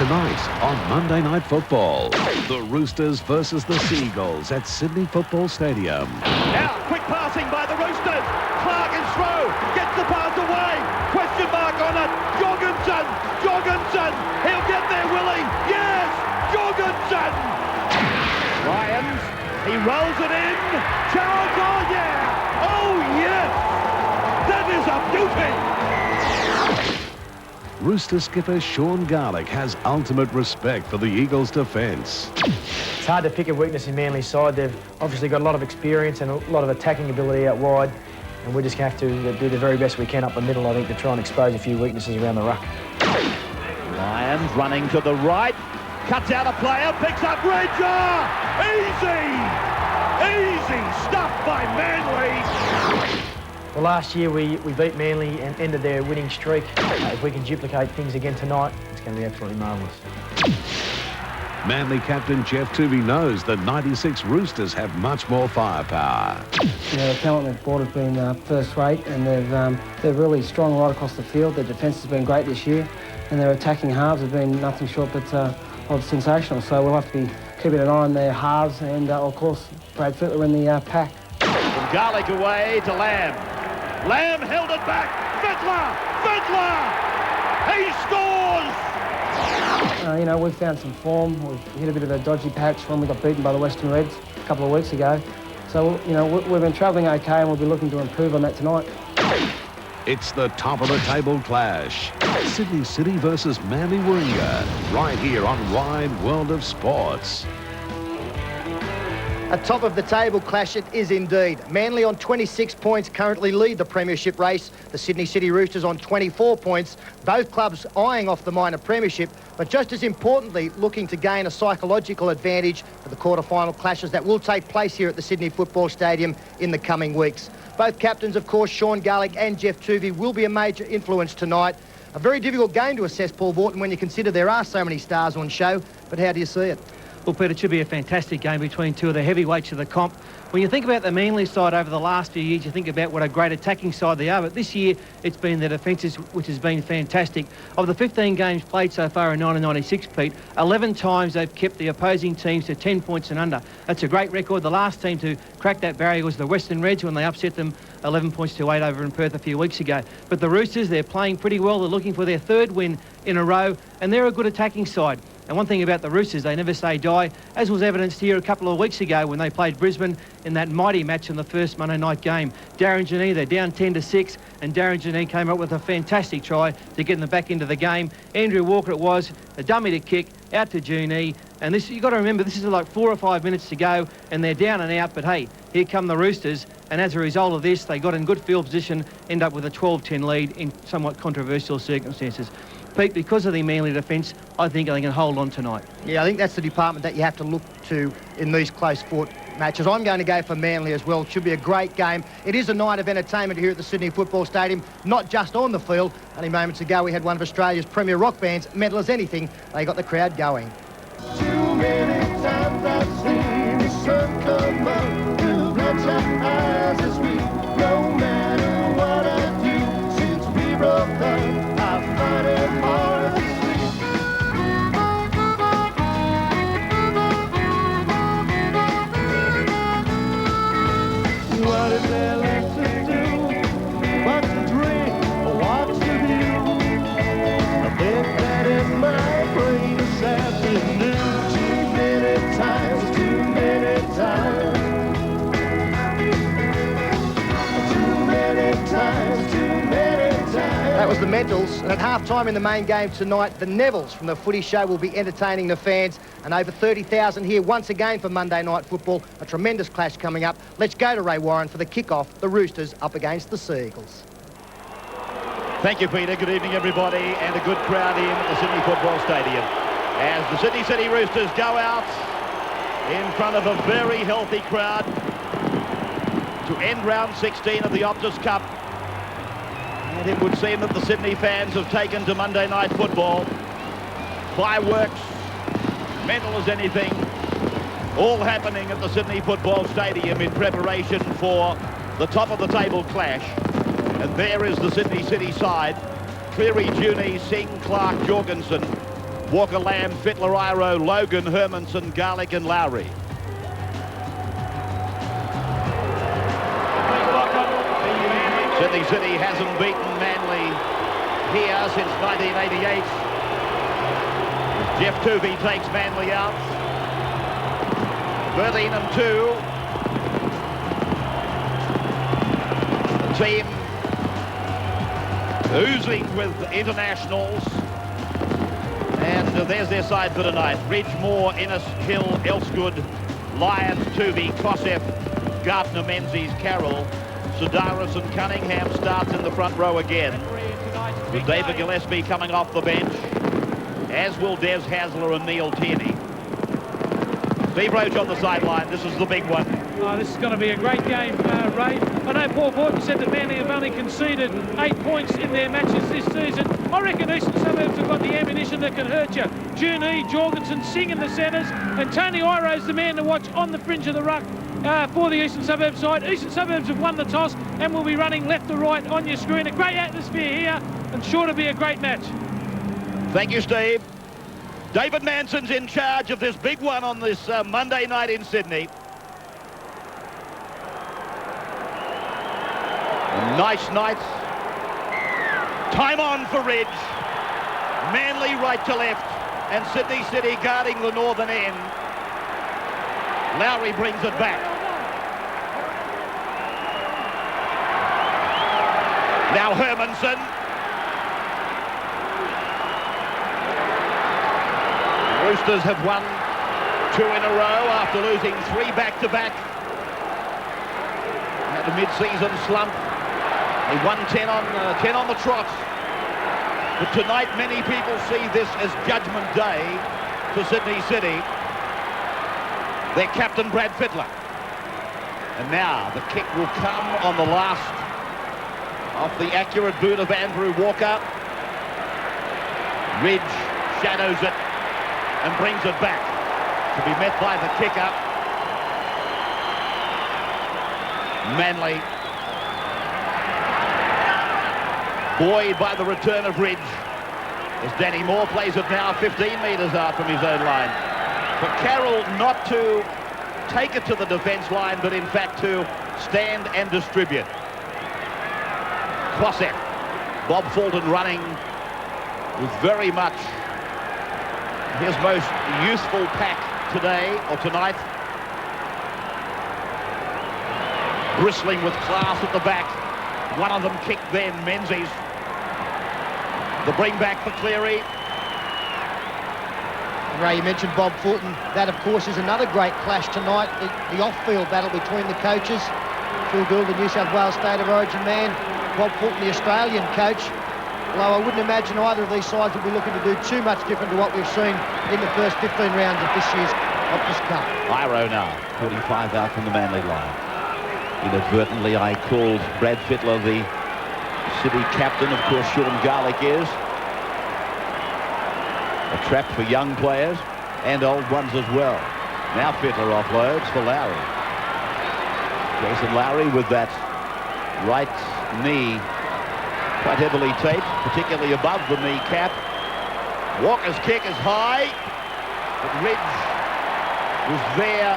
Tonight on Monday Night Football, the Roosters versus the Seagulls at Sydney Football Stadium. Now, quick passing by the Roosters. Clark is through, gets the pass away. Question mark on it. Jorgensen. He'll get there, will he? Yes, Jorgensen. Lyons, he rolls it in. Charles, oh yeah. Oh yes. That is a beauty. Rooster skipper Sean Garlick has ultimate respect for the Eagles' defence. It's hard to pick a weakness in Manly's side. They've obviously got a lot of experience and a lot of attacking ability out wide, and we're just going to have to do the very best we can up the middle, I think, to try and expose a few weaknesses around the ruck. Lyons running to the right, cuts out a player, picks up Redger. Easy stuff by Manly. Well, last year we beat Manly and ended their winning streak. If we can duplicate things again tonight, it's going to be absolutely marvellous. Manly captain Jeff Tuvey knows the 96 Roosters have much more firepower. You know, the talent they've brought has been first rate, and they're really strong right across the field. Their defence has been great this year, and their attacking halves have been nothing short but of sensational. So we'll have to be keeping an eye on their halves, and of course Brad Fittler in the pack. From Garlick away to Lamb. Lamb held it back. Fittler! He scores! You know, we've found some form. We've hit a bit of a dodgy patch when we got beaten by the Western Reds a couple of weeks ago. So, you know, we've been travelling okay, and we'll be looking to improve on that tonight. It's the top of the table clash. Sydney City versus Manly Warringah, right here on Wide World of Sports. A top of the table clash it is indeed. Manly on 26 points currently lead the premiership race. The Sydney City Roosters on 24 points. Both clubs eyeing off the minor premiership, but just as importantly, looking to gain a psychological advantage for the quarter-final clashes that will take place here at the Sydney Football Stadium in the coming weeks. Both captains, of course, Sean Garlick and Jeff Tuvey, will be a major influence tonight. A very difficult game to assess, Paul Vorton, when you consider there are so many stars on show, but how do you see it? Well, Peter, it should be a fantastic game between two of the heavyweights of the comp. When you think about the Manly side over the last few years, you think about what a great attacking side they are, but this year it's been their defences which has been fantastic. Of the 15 games played so far in 1996, Pete, 11 times they've kept the opposing teams to 10 points and under. That's a great record. The last team to crack that barrier was the Western Reds when they upset them 11 points to 8 over in Perth a few weeks ago. But the Roosters, they're playing pretty well. They're looking for their third win in a row, and they're a good attacking side. And one thing about the Roosters, they never say die, as was evidenced here a couple of weeks ago when they played Brisbane in that mighty match in the first Monday night game. Darren Janee, they're down 10-6, and Darren Janee came up with a fantastic try to get them back into the game. Andrew Walker it was, a dummy to kick, out to Janee, and this, you've got to remember, this is like 4 or 5 minutes to go, and they're down and out, but hey, here come the Roosters, and as a result of this, they got in good field position, end up with a 12-10 lead in somewhat controversial circumstances. Pete, because of the Manly defence, I think they can hold on tonight. Yeah, I think that's the department that you have to look to in these close-fought matches. I'm going to go for Manly as well. It should be a great game. It is a night of entertainment here at the Sydney Football Stadium, not just on the field. Only moments ago, we had one of Australia's premier rock bands, Metal as Anything. They got the crowd going. Too many times I've seen the sun come up to bloodshot eyes as we, no matter what I do, since we broke up, I find it hard to sleep. What is there left to do? But to drink or watch the view? I think that it might bring this afternoon. Too many times, too many times. Too many times, too many times. That was the Mentals, and at half-time in the main game tonight, the Nevilles from the Footy Show will be entertaining the fans, and over 30,000 here once again for Monday Night Football. A tremendous clash coming up. Let's go to Ray Warren for the kick-off, the Roosters up against the Seagulls. Thank you, Peter. Good evening, everybody, and a good crowd in at the Sydney Football Stadium. As the Sydney City Roosters go out in front of a very healthy crowd to end round 16 of the Optus Cup. And it would seem that the Sydney fans have taken to Monday Night Football. Fireworks, mental as anything, all happening at the Sydney Football Stadium in preparation for the top of the table clash. And there is the Sydney City side. Cleary, Juney, Singh, Clark, Jorgensen. Walker, Lamb, Fittler, Iro, Logan, Hermanson, Garlick and Lowry. Sydney City hasn't beaten Manly here since 1988. Jeff Tuvey takes Manly out. 13-2. The team oozing with internationals. And there's their side for tonight. Ridge, Moore, Innes, Hill, Elsgood, Lyons, Tuvey, Kosef, Gartner, Menzies, Carroll, Sedaris and Cunningham starts in the front row again, with David Gillespie coming off the bench, as will Des Hasler and Neil Tierney. Steve Roach on the sideline. This is the big one. Oh, this is going to be a great game, Ray. I know Paul Borton said that Manly have only conceded 8 points in their matches this season. I reckon Eastern Suburbs have got the ammunition that can hurt you. Junee, Jorgensen, Singh in the centres, and Tony Iro's the man to watch on the fringe of the ruck for the Eastern Suburbs side. Eastern Suburbs have won the toss and will be running left to right on your screen. A great atmosphere here and sure to be a great match. Thank you, Steve. David Manson's in charge of this big one on this Monday night in Sydney. A nice night. Time on for Ridge. Manly right to left, and Sydney City guarding the northern end. Lowry brings it back. Now Hermanson. Roosters have won 2 in a row after losing 3 back-to-back. Had a mid-season slump. They won 10 on the trot. But tonight many people see this as Judgment Day for Sydney City. Their captain Brad Fittler. And now the kick will come on the last off the accurate boot of Andrew Walker. Ridge shadows it and brings it back to be met by the kicker. Manly buoyed by the return of Ridge as Danny Moore plays it now 15 metres out from his own line. For Carroll not to take it to the defence line, but in fact to stand and distribute. Kosef, Bob Fulton running with very much his most youthful pack today or tonight. Bristling with class at the back. One of them kicked then, Menzies. The bring back for Cleary. Ray, you mentioned Bob Fulton. That, of course, is another great clash tonight. The off-field battle between the coaches. Phil Gould, the New South Wales State of Origin man. Bob Fulton, the Australian coach. Although I wouldn't imagine either of these sides will be looking to do too much different to what we've seen in the first 15 rounds of this year's Optus Cup. Iro now, 45 out from the Manly line. Inadvertently, I called Brad Fittler the City captain. Of course, Sean Garlick is. A trap for young players and old ones as well. Now Fittler offloads for Lowry. Jason Lowry with that right knee quite heavily taped, particularly above the kneecap. Walker's kick is high, but Ridge was there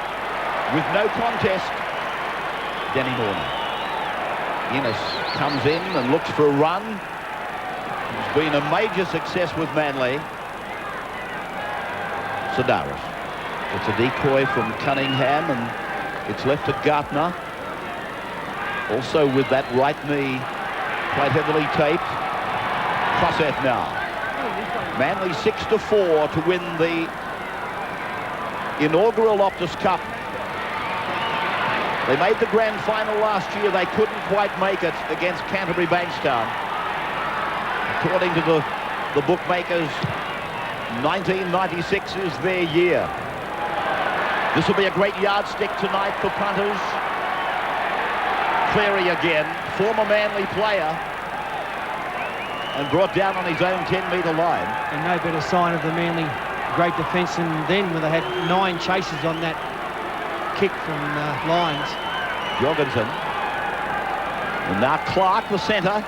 with no contest. Danny Moore. Innes comes in and looks for a run. He's been a major success with Manly. Sedaris. It's a decoy from Cunningham, and it's left to Gartner. Also with that right knee quite heavily taped. Kosef now. Manly 6-4 to win the inaugural Optus Cup. They made the grand final last year. They couldn't quite make it against Canterbury Bankstown. According to the bookmakers, 1996 is their year. This will be a great yardstick tonight for punters. Cleary again, former Manly player, and brought down on his own 10-metre line. And no better sign of the Manly great defence than then, where they had 9 chases on that kick from Lyons. Jorgensen. And now Clark, the centre.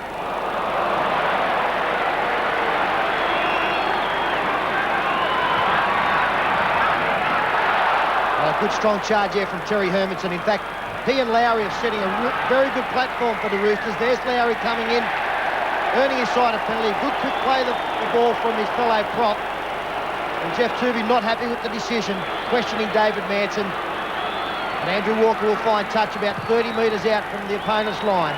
good strong charge there from Terry Hermanson. In fact, he and Lowry are setting a very good platform for the Roosters. There's Lowry coming in, earning his side a penalty. Good quick play the ball from his fellow prop. And Jeff Tooby not happy with the decision, questioning David Manson. And Andrew Walker will find touch about 30 metres out from the opponent's line.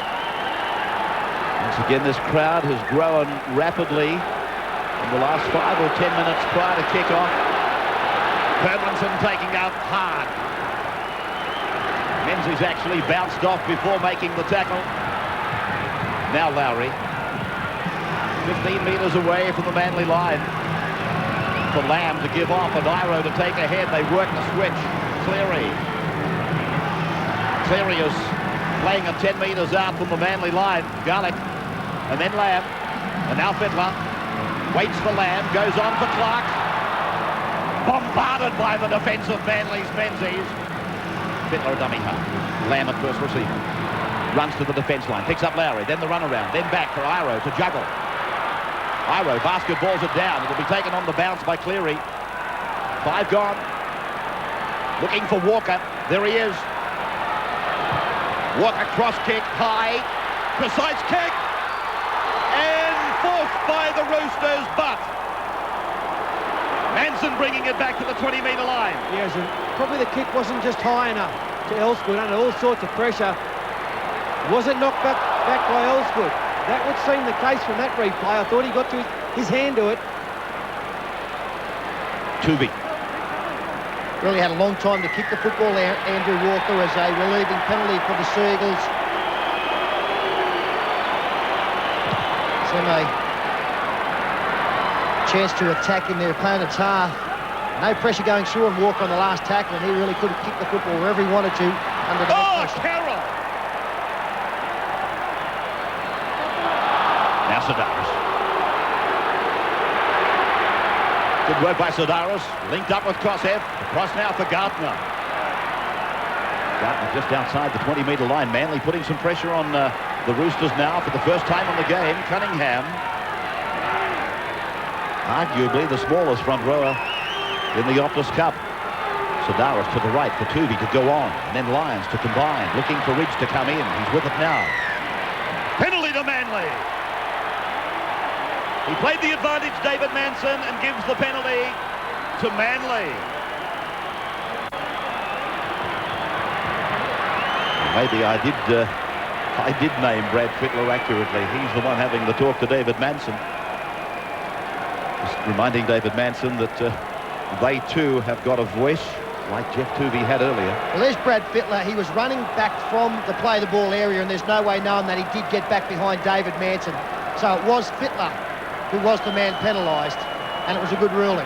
Once again, this crowd has grown rapidly in the last 5 or 10 minutes prior to kick-off. Hermanson taking up hard. Menzies actually bounced off before making the tackle. Now Lowry. 15 metres away from the Manly line. For Lamb to give off and Iro to take ahead. They work the switch. Cleary. Cleary is playing at 10 metres out from the Manly line. Garlick. And then Lamb. And now Fittler. Waits for Lamb. Goes on for Clark. Bombarded by the defence of Manly's Menzies. Fittler a dummy half. Lamb at first receiver. Runs to the defence line. Picks up Lowry. Then the run around. Then back for Iro to juggle. Iro basketballs it down. It'll be taken on the bounce by Cleary. 5 gone. Looking for Walker. There he is. Walker cross kick. High. Precise kick. And forced by the Roosters, but Manson bringing it back to the 20-metre line. Yes, and probably the kick wasn't just high enough to Elsgood under all sorts of pressure. Wasn't knocked back by Elsgood. That would seem the case from that replay. I thought he got to his hand to it. Tooby. Really had a long time to kick the football there, Andrew Walker, as a relieving penalty for the Seagulls. So a chance to attack in their opponent's half. No pressure going through on Walker on the last tackle, and he really could have kicked the football wherever he wanted to under the pressure. Carroll! Now Sedaris. Good work by Sedaris. Linked up with Kosev. Across now for Gardner. Gardner just outside the 20-metre line. Manly putting some pressure on the Roosters now for the first time in the game. Cunningham. Arguably the smallest front rower in the Optus Cup. Sedaris to the right for Tooby to go on. And then Lyons to combine. Looking for Ridge to come in. He's with it now. Penalty to Manly. He played the advantage, David Manson, and gives the penalty to Manly. Maybe I did name Brad Fittler accurately. He's the one having the talk to David Manson. Just reminding David Manson that they too have got a voice like Jeff Tooby had earlier. Well, there's Brad Fittler. He was running back from the play the ball area, and there's no way knowing that he did get back behind David Manson. So it was Fittler who was the man penalised, and it was a good ruling.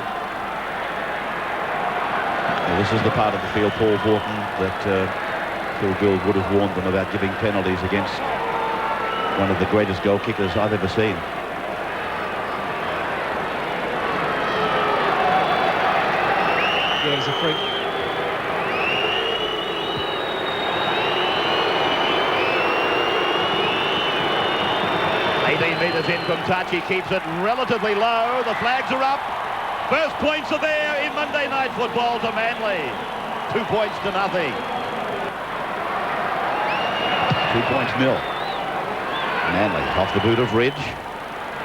Well, this is the part of the field, Paul Vorton, that Phil Gould would have warned them about giving penalties against one of the greatest goal kickers I've ever seen. Yeah, he's a freak. Metres in from touch. He keeps it relatively low. The flags are up. First points are there in Monday Night Football to Manly. 2 points to nothing. 2 points nil. Manly off the boot of Ridge.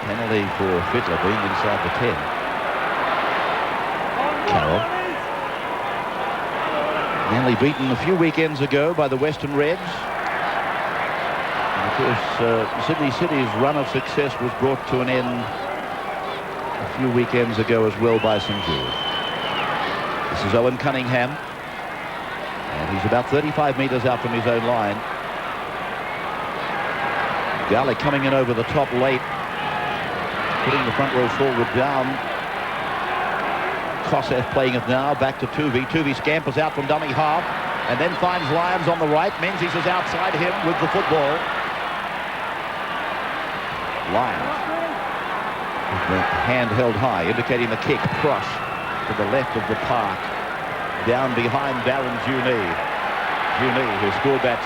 Penalty for Fittler being inside the 10. Carroll. Manly beaten a few weekends ago by the Western Reds. Of course, Sydney City's run of success was brought to an end a few weekends ago as well by St George. This is Owen Cunningham, and he's about 35 metres out from his own line. Garlick coming in over the top late, putting the front row forward down. Kosev playing it now, back to Tooby. Tooby scampers out from dummy half, and then finds Lyons on the right. Menzies is outside him with the football. Lyons with the hand held high, indicating the kick. Cross to the left of the park, down behind Darren Junee. Junee, who scored that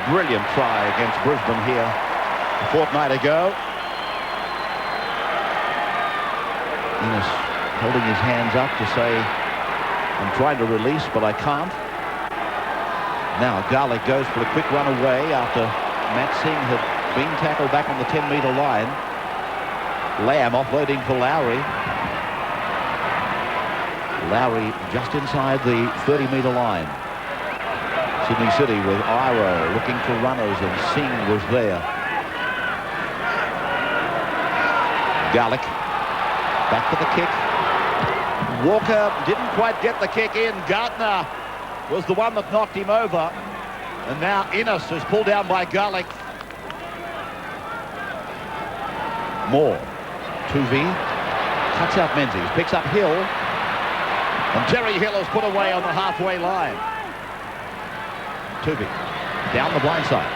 brilliant try against Brisbane here a fortnight ago. Innes holding his hands up to say I'm trying to release, but I can't. Now Garlick goes for a quick run away after Matt Singh had been tackled back on the 10-metre line. Lamb offloading for Lowry. Lowry just inside the 30-metre line. Sydney City with Iro looking for runners, and Singh was there. Garlick back for the kick. Walker didn't quite get the kick in. Gardner was the one that knocked him over. And now Innes is pulled down by Garlick. Moore. Tuvey cuts out Menzies, picks up Hill. And Terry Hill is put away on the halfway line. Tuvey down the blind side.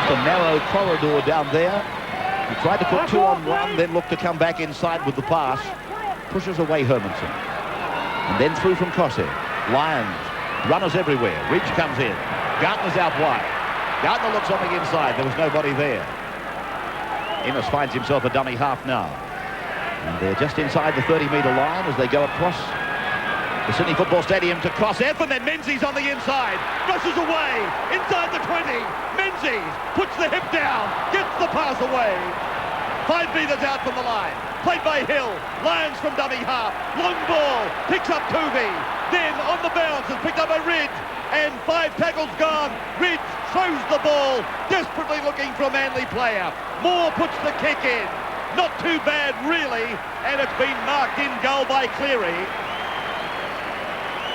It's a narrow corridor down there. He tried to put 2-on-1, then looked to come back inside with the pass. Pushes away Hermanson. And then through from Kossev. Lyons. Runners everywhere. Ridge comes in. Gardner's out wide. Gardner looks on the inside. There was nobody there. Innes finds himself a dummy half now. And they're just inside the 30-metre line as they go across the Sydney Football Stadium to Kossev, and then Menzies on the inside. Rushes away. Inside the 20. Menzies puts the hip down. Gets the pass away. 5 metres out from the line. Played by Hill. Lyons from dummy half. Long ball. Picks up Tuvey. Then on the bounce has picked up a Ridge. And 5 tackles gone. Ridge throws the ball. Desperately looking for a Manly player. Moore puts the kick in. Not too bad, really. And it's been marked in goal by Cleary.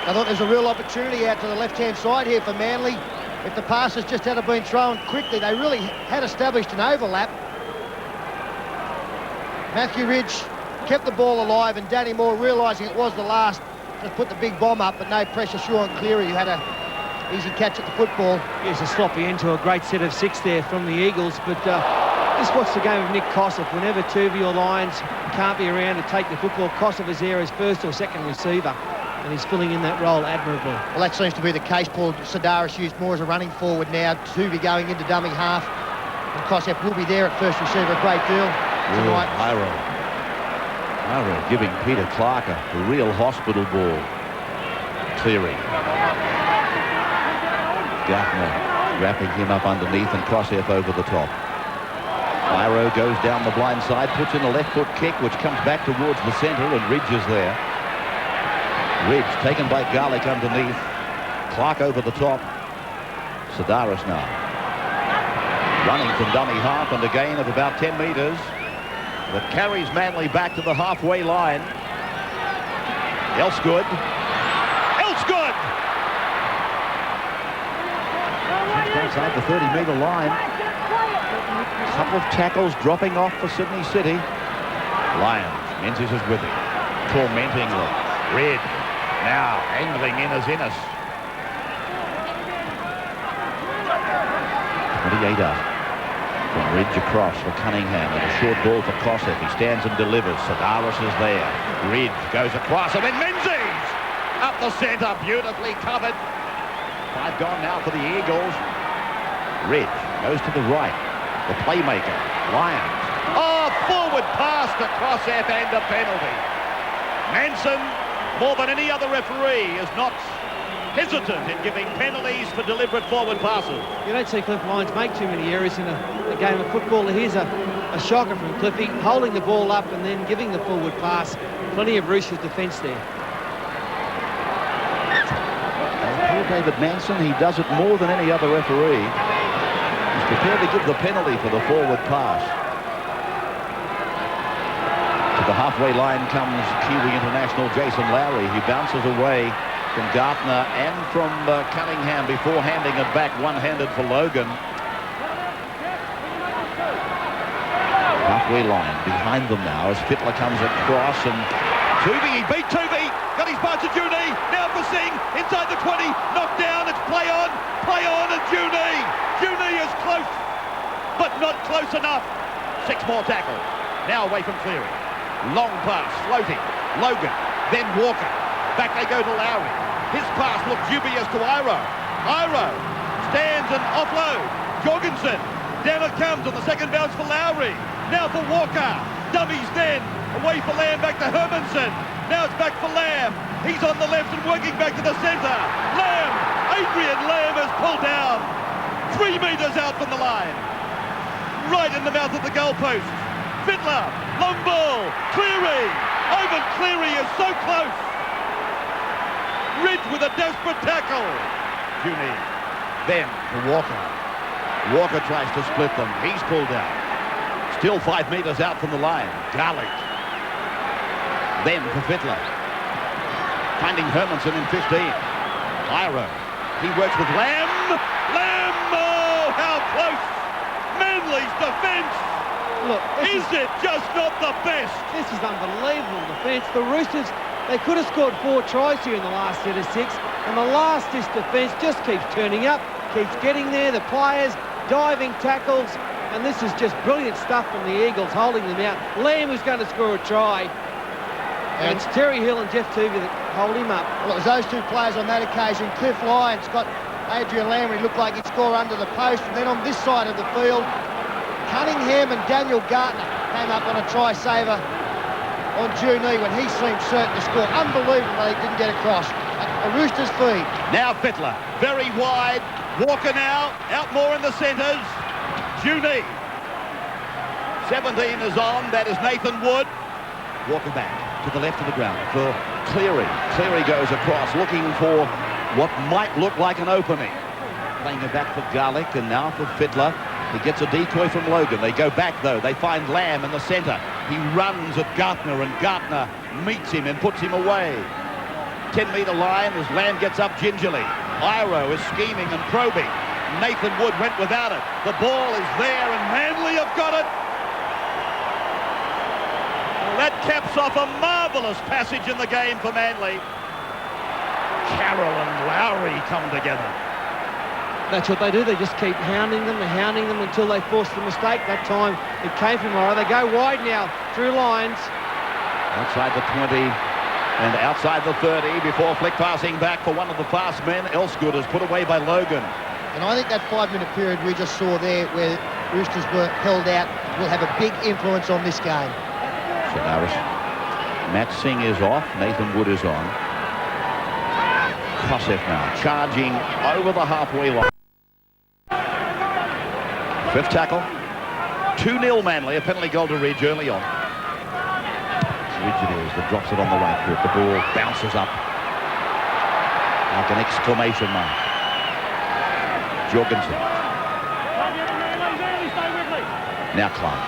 I thought there's a real opportunity out to the left-hand side here for Manly. If the passes just had been thrown quickly, they really had established an overlap. Matthew Ridge kept the ball alive, and Danny Moore, realising it was the last, just put the big bomb up, but no pressure. Sean Cleary, who had a easy catch at the football. Here's a sloppy end to a great set of 6 there from the Eagles, but just watch the game of Nick Kossev. Whenever Tuvey or Lyons can't be around to take the football, Kossev is there as first or second receiver, and he's filling in that role admirably. Well, that seems to be the case. Paul Sidaris used more as a running forward now. Tuvey going into dummy half, and Kossev will be there at first receiver a great deal tonight. Iro giving Peter Clark a real hospital ball. Cleary. Gardner wrapping him up underneath, and Kossev over the top. Iro goes down the blind side, puts in a left foot kick which comes back towards the centre, and Ridge is there. Ridge taken by Garlick underneath. Clark over the top. Sidaris now running from dummy half, and a gain of about 10 metres that carries Manly back to the halfway line. Elsegood. Elsegood! Just outside the 30-metre line. A couple of tackles dropping off for Sydney City. Lyons. Menzies is with him. Tormenting them. Red now angling in as Innes. 28 up. From Ridge across for Cunningham, and a short ball for Kossev. He stands and delivers. Sidaris is there. Ridge goes across, and then Menzies up the centre, beautifully covered. 5 gone now for the Eagles. Ridge goes to the right. The playmaker, Lyons. Oh, forward pass to Kossev and a penalty. Manson, more than any other referee, is not hesitant in giving penalties for deliberate forward passes. You don't see Cliff Lyons make too many errors in a game of football. Here's a shocker from Cliffy, holding the ball up and then giving the forward pass. Plenty of Roosters defence there. Poor David Manson, he does it more than any other referee. He's prepared to give the penalty for the forward pass. To the halfway line comes Kiwi international Jason Lowry. He bounces away from Gardner and from Cunningham before handing it back one-handed for Logan. Halfway line behind them now as Fittler comes across, and Tuvey, he beat Tuvey, got his pass to Juni, now for Singh, inside the 20, knocked down, it's play on, and Juni is close, but not close enough. 6 more tackles, now away from Cleary. Long pass, floating, Logan, then Walker. Back they go to Lowry. His pass looks dubious to Iro. Iro stands and offload. Jorgensen. Down it comes on the second bounce for Lowry. Now for Walker. Dummies then. Away for Lamb, back to Hermanson. Now it's back for Lamb. He's on the left and working back to the centre. Lamb, Adrian Lamb has pulled down. 3 metres out from the line. Right in the mouth of the goalpost. Fittler, long ball, Cleary. Ivan Cleary is so close. Ridge with a desperate tackle. Junie. Then to Walker. Walker tries to split them. He's pulled down. Still 5 metres out from the line. Garlic. Then for Fittler. Finding Hermanson in 15. Iro. He works with Lamb. Lamb! Oh, how close! Manly's defence! Look, Is it just not the best? this is unbelievable defence. The Roosters, they could have scored 4 tries here in the last set of 6, and the last this defence just keeps turning up, keeps getting there, the players, diving tackles, and this is just brilliant stuff from the Eagles, holding them out. Lamb was going to score a try, and it's Terry Hill and Jeff Tuvey that hold him up. Well, it was those 2 players on that occasion. Cliff Lyons got Adrian Lamb, he looked like he'd score under the post, and then on this side of the field, Cunningham and Daniel Gartner came up on a try-saver on Junie when he seemed certain to score. Unbelievable he didn't get across. A Roosters feed. Now Fittler, very wide. Walker now, out more in the centres. Junie. 17 is on, that is Nathan Wood. Walker back to the left of the ground for Cleary. Cleary goes across, looking for what might look like an opening. Playing it back for Garlic, and now for Fittler. He gets a decoy from Logan. They go back, though. They find Lamb in the centre. He runs at Gartner, and Gartner meets him and puts him away. 10-metre line as Lamb gets up gingerly. Iro is scheming and probing. Nathan Wood went without it. The ball is there, and Manly have got it. Well, that caps off a marvellous passage in the game for Manly. Carroll and Lowry come together. That's what they do. They just keep hounding them until they force the mistake. That time it came from Iro. They go wide now through lines. Outside the 20 and outside the 30 before flick passing back for one of the fast men. Elsgood is put away by Logan. And I think that 5-minute period we just saw there where Roosters were held out will have a big influence on this game. So Matt Singh is off. Nathan Wood is on. Kosef now charging over the halfway line. 5th tackle. 2-0 Manly. A penalty goal to Ridge early on. Ridge it is that drops it on the right foot. The ball bounces up like an exclamation mark. Jorgensen. Now Clark.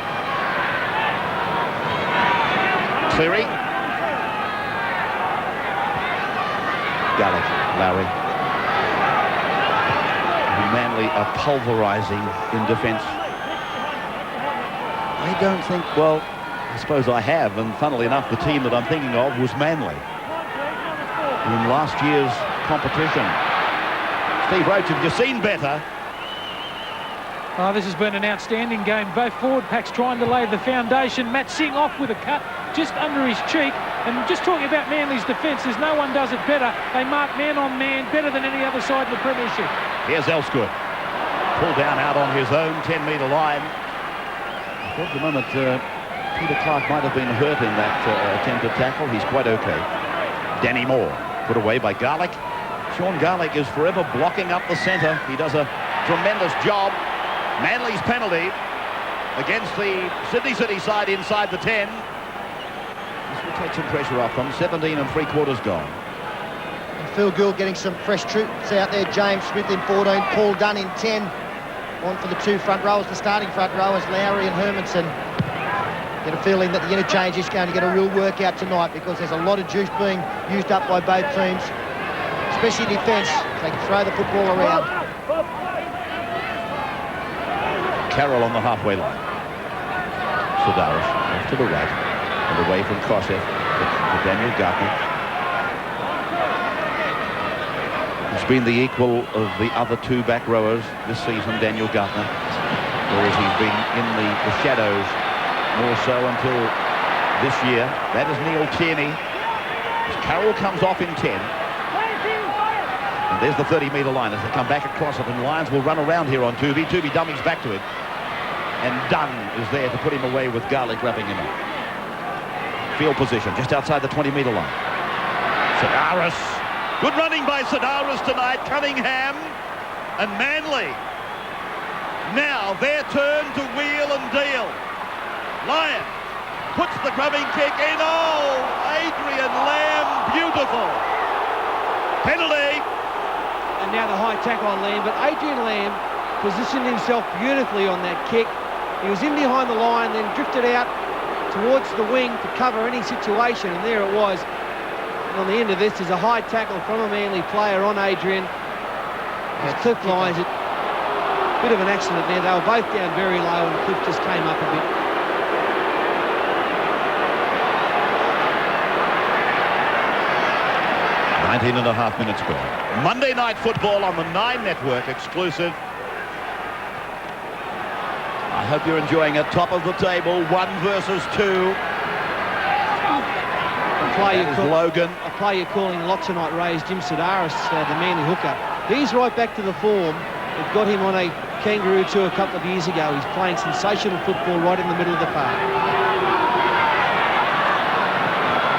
Cleary. Garlic. Lowry. Manly are pulverising in defence. I don't think, well, I suppose I have, and funnily enough, the team that I'm thinking of was Manly in last year's competition. Steve Roach, have you seen better? Oh, this has been an outstanding game. Both forward packs trying to lay the foundation. Matt Singh off with a cut just under his cheek. And just talking about Manly's defence, there's no one does it better. They mark man on man better than any other side in the premiership. Here's Elsgood. Pulled down out on his own 10-metre line. I thought for the moment Peter Clark might have been hurt in that attempted tackle. He's quite okay. Danny Moore put away by Garlic. Sean Garlic is forever blocking up the centre. He does a tremendous job. Manly's penalty against the Sydney City side inside the 10. This will take some pressure off them. 17 3/4 gone. And Phil Gould getting some fresh troops out there. James Smith in 14, Paul Dunn in 10. On for the 2 front rowers, the starting front rowers, Lowry and Hermanson. Get a feeling that the interchange is going to get a real workout tonight because there's a lot of juice being used up by both teams, especially defence. They can throw the football around. Carroll on the halfway line. Sadaris off to the right and away from Kosef to Daniel Gartner. He's been the equal of the other 2 back rowers this season, Daniel Gartner, whereas he's been in the shadows more so until this year. That is Neil Tierney. As Carroll comes off in 10. And there's the 30-metre line as they come back across it, and Lions will run around here on Tuvey. Tuvey dummies back to him. And Dunn is there to put him away with Garlic wrapping him up. Field position just outside the 20-metre line. Sedaris. Good running by Sedaris tonight. Cunningham and Manly. Now their turn to wheel and deal. Lyon puts the grubbing kick in. Oh, Adrian Lamb, beautiful. Penalty. And now the high tackle on Lamb, but Adrian Lamb positioned himself beautifully on that kick. He was in behind the line, then drifted out towards the wing to cover any situation, and there it was. And on the end of this, there's a high tackle from a Manly player on Adrian. As Cliff Lyons, a bit of an accident there. They were both down very low, and Cliff just came up a bit. .5 minutes gone. Monday Night Football on the 9 Network, exclusive. I hope you're enjoying it. Top of the table, 1 versus 2. Logan. A player you're calling lots tonight, Ray, is Jim Sedaris, the Manly hooker. He's right back to the form that got him on a Kangaroo tour a couple of years ago. He's playing sensational football right in the middle of the park.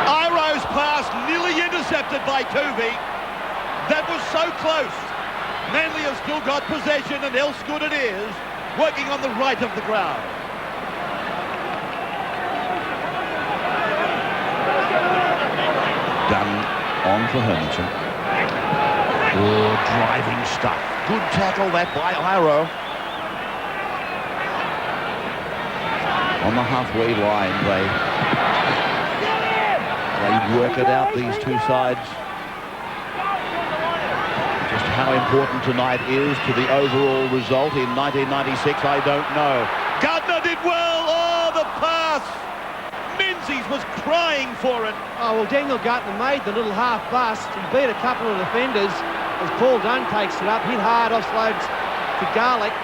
Iroh's pass nearly intercepted by Tuvey. That was so close. Manly have still got possession, and Elsgood it is, working on the right of the ground. Done on for Hermanson. Oh, driving stuff. Good tackle that by Iroh. On the halfway line, they work it out, these two sides. Just how important tonight is to the overall result in 1996, I don't know. Gardner did well. Oh, the pass. Menzies was crying for it. Oh, well, Daniel Gardner made the little half bust. He beat a couple of defenders as Paul Dunn takes it up. Hit hard, offloads to Garlick.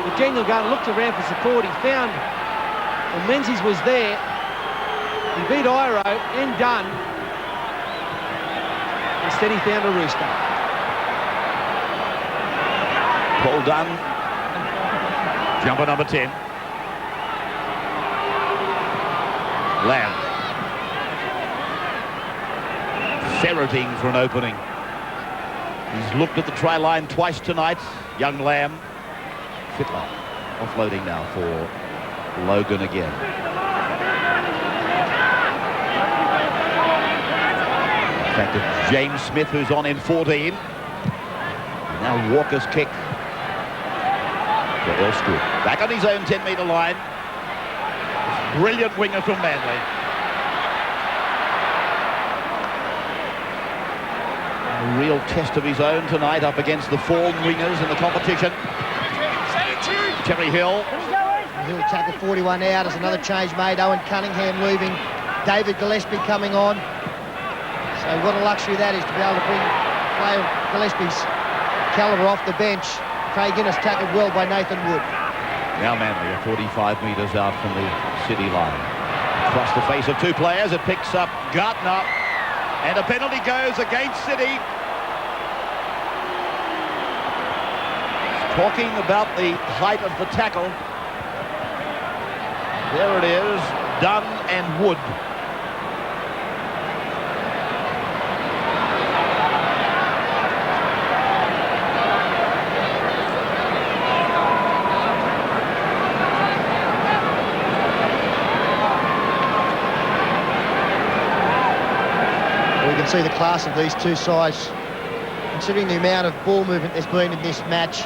But Daniel Gardner looked around for support. He found, well, Menzies was there. He beat Iroh and Dunn. Instead, he found a Rooster. Paul Dunn. Jumper number 10. Lamb. Ferreting for an opening. He's looked at the try line twice tonight. Young Lamb. Fittler offloading now for Logan again. In fact, it's James Smith who's on in 14. Now Walker's kick. For Elsgood. Back on his own 10-metre line. Brilliant winger from Manly. A real test of his own tonight up against the form wingers in the competition. Terry Hill. Hill tackle 41 out as another change made. Owen Cunningham leaving. David Gillespie coming on. So what a luxury that is to be able to bring player Gillespie's calibre off the bench. Craig Innes tackled well by Nathan Wood. Now Manly are 45 metres out from the city line. Across the face of two players, it picks up Gardner. And a penalty goes against City. Talking about the height of the tackle. There it is, Dunn and Wood. See the class of these two sides. Considering the amount of ball movement there's been in this match,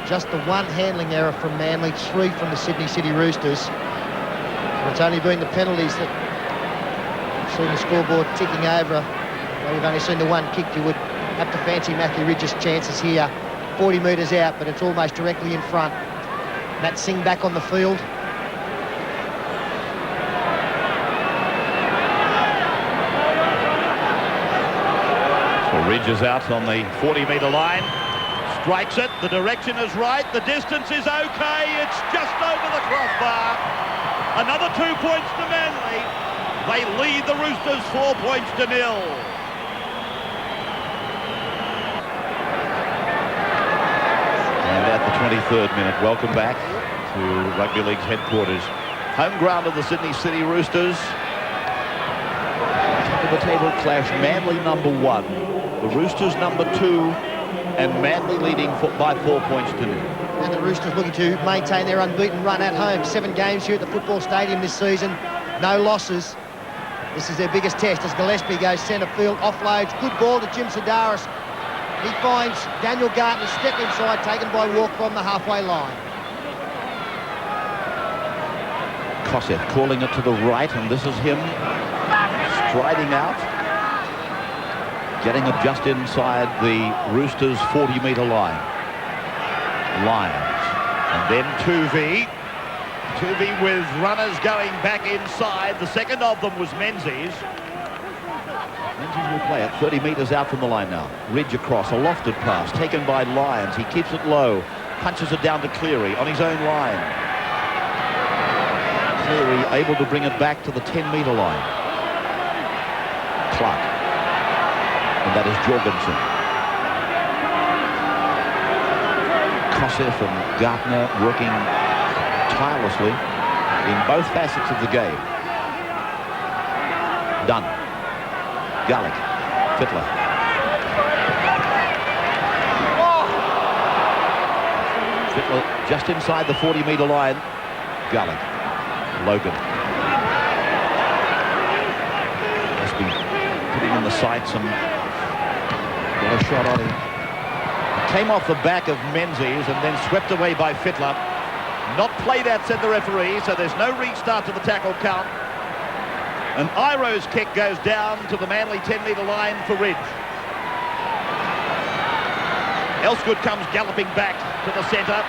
just the one handling error from Manly, 3 from the Sydney City Roosters. And it's only been the penalties that have seen the scoreboard ticking over. Well, we've only seen the one kick. You would have to fancy Matthew Ridge's chances here. 40 metres out, but it's almost directly in front. Matt Singh back on the field. Ridge is out on the 40-metre line. Strikes it. The direction is right. The distance is okay. It's just over the crossbar. Another 2 points to Manly. They lead the Roosters 4 points to 0. And at the 23rd minute, welcome back to Rugby League's headquarters. Home ground of the Sydney City Roosters. of the table clash, Manly number 1, the Roosters number 2, and Manly leading by 4 points to 0. And the Roosters looking to maintain their unbeaten run at home. 7 games here at the football stadium this season, no losses. This is their biggest test as Gillespie goes centre field, offloads, good ball to Jim Sedaris. He finds Daniel Gartner step inside, taken by Walk from the halfway line. Kosef calling it to the right, and this is him striding out, getting it just inside the Roosters' 40-metre line. Lyons, and then Tuvey. Tuvey with runners going back inside. The second of them was Menzies. Menzies will play it 30 metres out from the line now. Ridge across, a lofted pass taken by Lyons. He keeps it low, punches it down to Cleary on his own line. Cleary able to bring it back to the 10-metre line. Clark, and that is Jorgensen. Kosef and Gartner working tirelessly in both facets of the game. Dunn, Garlick, Fittler. Fittler just inside the 40-metre line. Garlick, Logan. Must be putting in the sights and got a shot on him. Came off the back of Menzies and then swept away by Fittler. Not played at, said the referee, so there's no restart to the tackle count. And Iroh's kick goes down to the Manly 10-metre line for Ridge. Elsgood comes galloping back to the centre.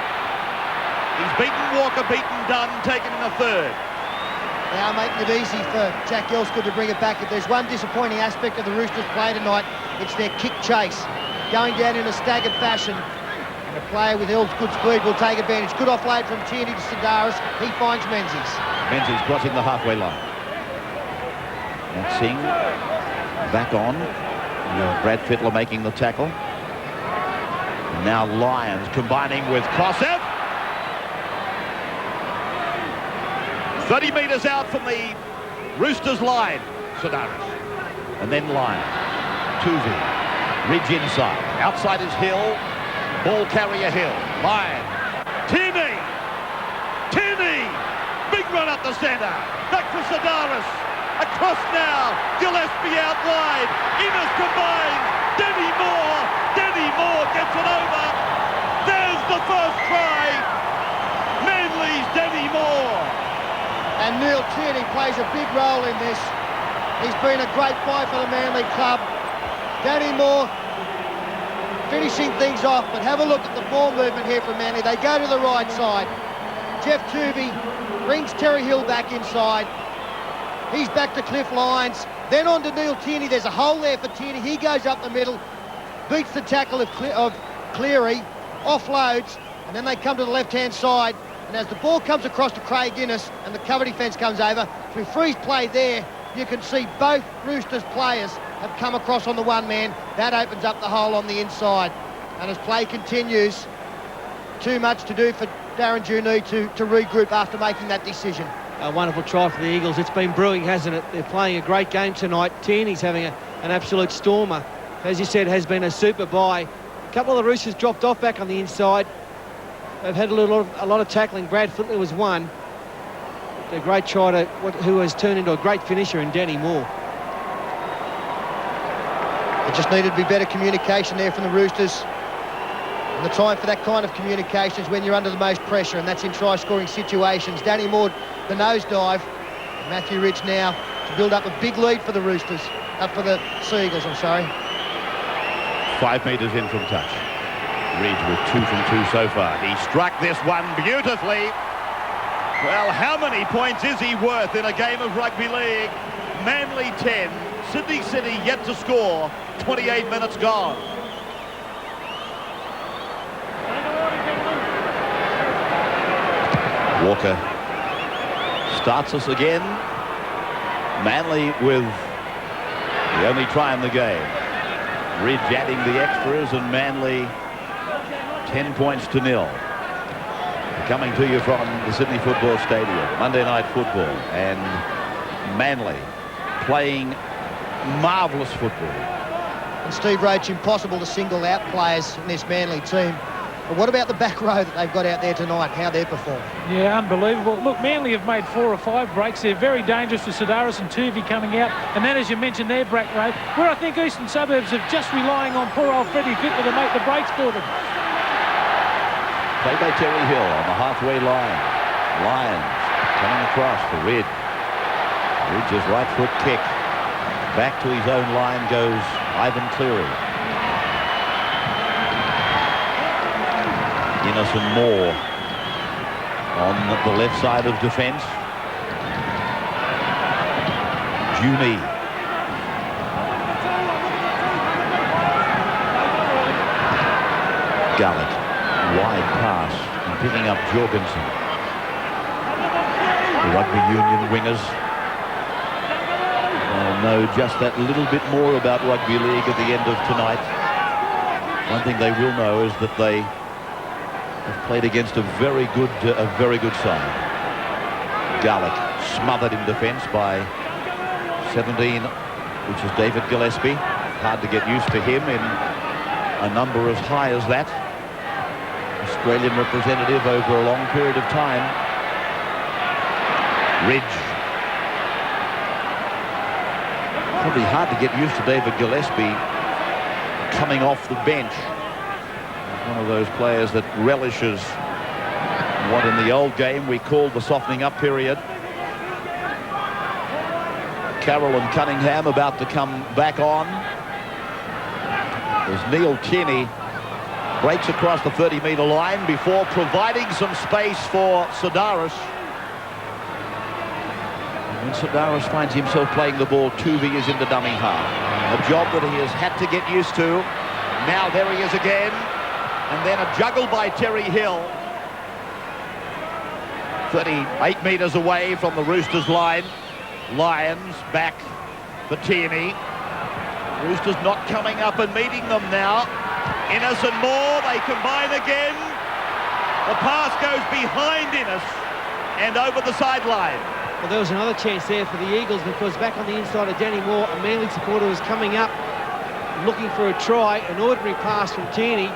He's beaten Walker, beaten Dunn, taken in a third. They are making it easy for Jack Elsgood to bring it back. If there's one disappointing aspect of the Roosters' play tonight, it's their kick chase. Going down in a staggered fashion. And a player with good speed will take advantage. Good offload from Tierney to Sedaris. He finds Menzies. Menzies crossing the halfway line. And Singh back on. Brad Fittler making the tackle. And now Lyons combining with Kosef. 30 metres out from the Roosters line. Sedaris. And then Lyons. Tuvey. Ridge inside. Outside is Hill. Ball carrier Hill. Lyons. Tierney. Tierney. Big run up the centre. Back for Sedaris. Across now. Gillespie out wide. Innes combines. Denny Moore. Denny Moore gets it over. There's the first try. Manly's Denny Moore. And Neil Tierney plays a big role in this. He's been a great fight for the Manly club. Danny Moore finishing things off, but have a look at the ball movement here from Manly. They go to the right side. Jeff Tuvey brings Terry Hill back inside. He's back to Cliff Lyons. Then on to Neil Tierney. There's a hole there for Tierney. He goes up the middle, beats the tackle of Cleary, offloads, and then they come to the left-hand side. And as the ball comes across to Craig Innes and the cover defence comes over, through freeze play there, you can see both Roosters players have come across on the one man. That opens up the hole on the inside. And as play continues, too much to do for Darren Junee to regroup after making that decision. A wonderful try for the Eagles. It's been brewing, hasn't it? They're playing a great game tonight. Tierney's having an absolute stormer. As you said, has been a super buy. A couple of the Roosters dropped off back on the inside. They've had a lot of tackling. Brad Fittler was one. A great try to who has turned into a great finisher in Danny Moore. There just needed to be better communication there from the Roosters. And the time for that kind of communication is when you're under the most pressure, and that's in try-scoring situations. Danny Moore, the nosedive. Matthew Ridge now to build up a big lead for the Roosters. For the Seagulls, I'm sorry. 5 metres in from touch. Ridge with 2 from 2 so far. He struck this one beautifully. Well, how many points is he worth in a game of rugby league? Manly 10, Sydney City yet to score, 28 minutes gone. Walker starts us again. Manly with the only try in the game. Ridge adding the extras and Manly 10 points to 0. Coming to you from the Sydney Football Stadium, Monday Night Football, and Manly playing marvellous football. And Steve Roach, impossible to single out players in this Manly team. But what about the back row that they've got out there tonight, how they're performing? Yeah, unbelievable. Look, Manly have made 4 or 5 breaks. They're very dangerous with Sidaris and Tuvey coming out. And then, as you mentioned, their back row, where I think Eastern Suburbs are just relying on poor old Freddie Fittler to make the breaks for them. Played by Terry Hill on the halfway line. Lyons coming across for Ridge. Ridge's right foot kick. Back to his own line goes Ivan Cleary. Innocent Moore on the left side of defence. Juni. Gullett. Wide pass and picking up Jorgensen. The rugby union wingers know just that little bit more about rugby league at the end of tonight. One thing they will know is that they have played against a very good side. Garlick smothered in defence by 17, which is David Gillespie. Hard to get used to him in a number as high as that. Australian representative over a long period of time. Ridge. Probably hard to get used to David Gillespie coming off the bench. He's one of those players that relishes what in the old game we called the softening up period. Carroll and Cunningham about to come back on. As Neil Tierney breaks across the 30-metre line before providing some space for Sidaris. When Sidaris finds himself playing the ball, Tuvey is in the dummy half. A job that he has had to get used to. Now there he is again. And then a juggle by Terry Hill. 38 metres away from the Roosters line. Lyons back for Tierney. Roosters not coming up and meeting them now. Innes and Moore, they combine again. The pass goes behind Innes and over the sideline. Well, there was another chance there for the Eagles, because back on the inside of Danny Moore, a Manly supporter was coming up looking for a try. An ordinary pass from Tierney.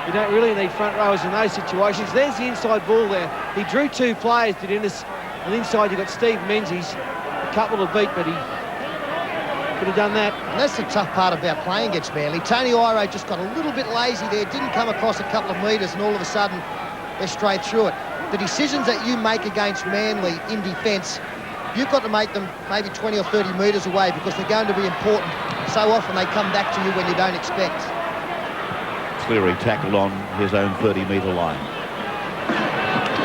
You don't really need front rowers in those situations. There's the inside ball there. He drew 2 players, did Innes. And inside you've got Steve Menzies. A couple to beat, but he could have done that. And that's the tough part about playing against Manly. Tony Iro just got a little bit lazy there, didn't come across a couple of metres, and all of a sudden they're straight through it. The decisions that you make against Manly in defence, you've got to make them maybe 20 or 30 metres away, because they're going to be important. So often they come back to you when you don't expect. Cleary tackled on his own 30-metre line.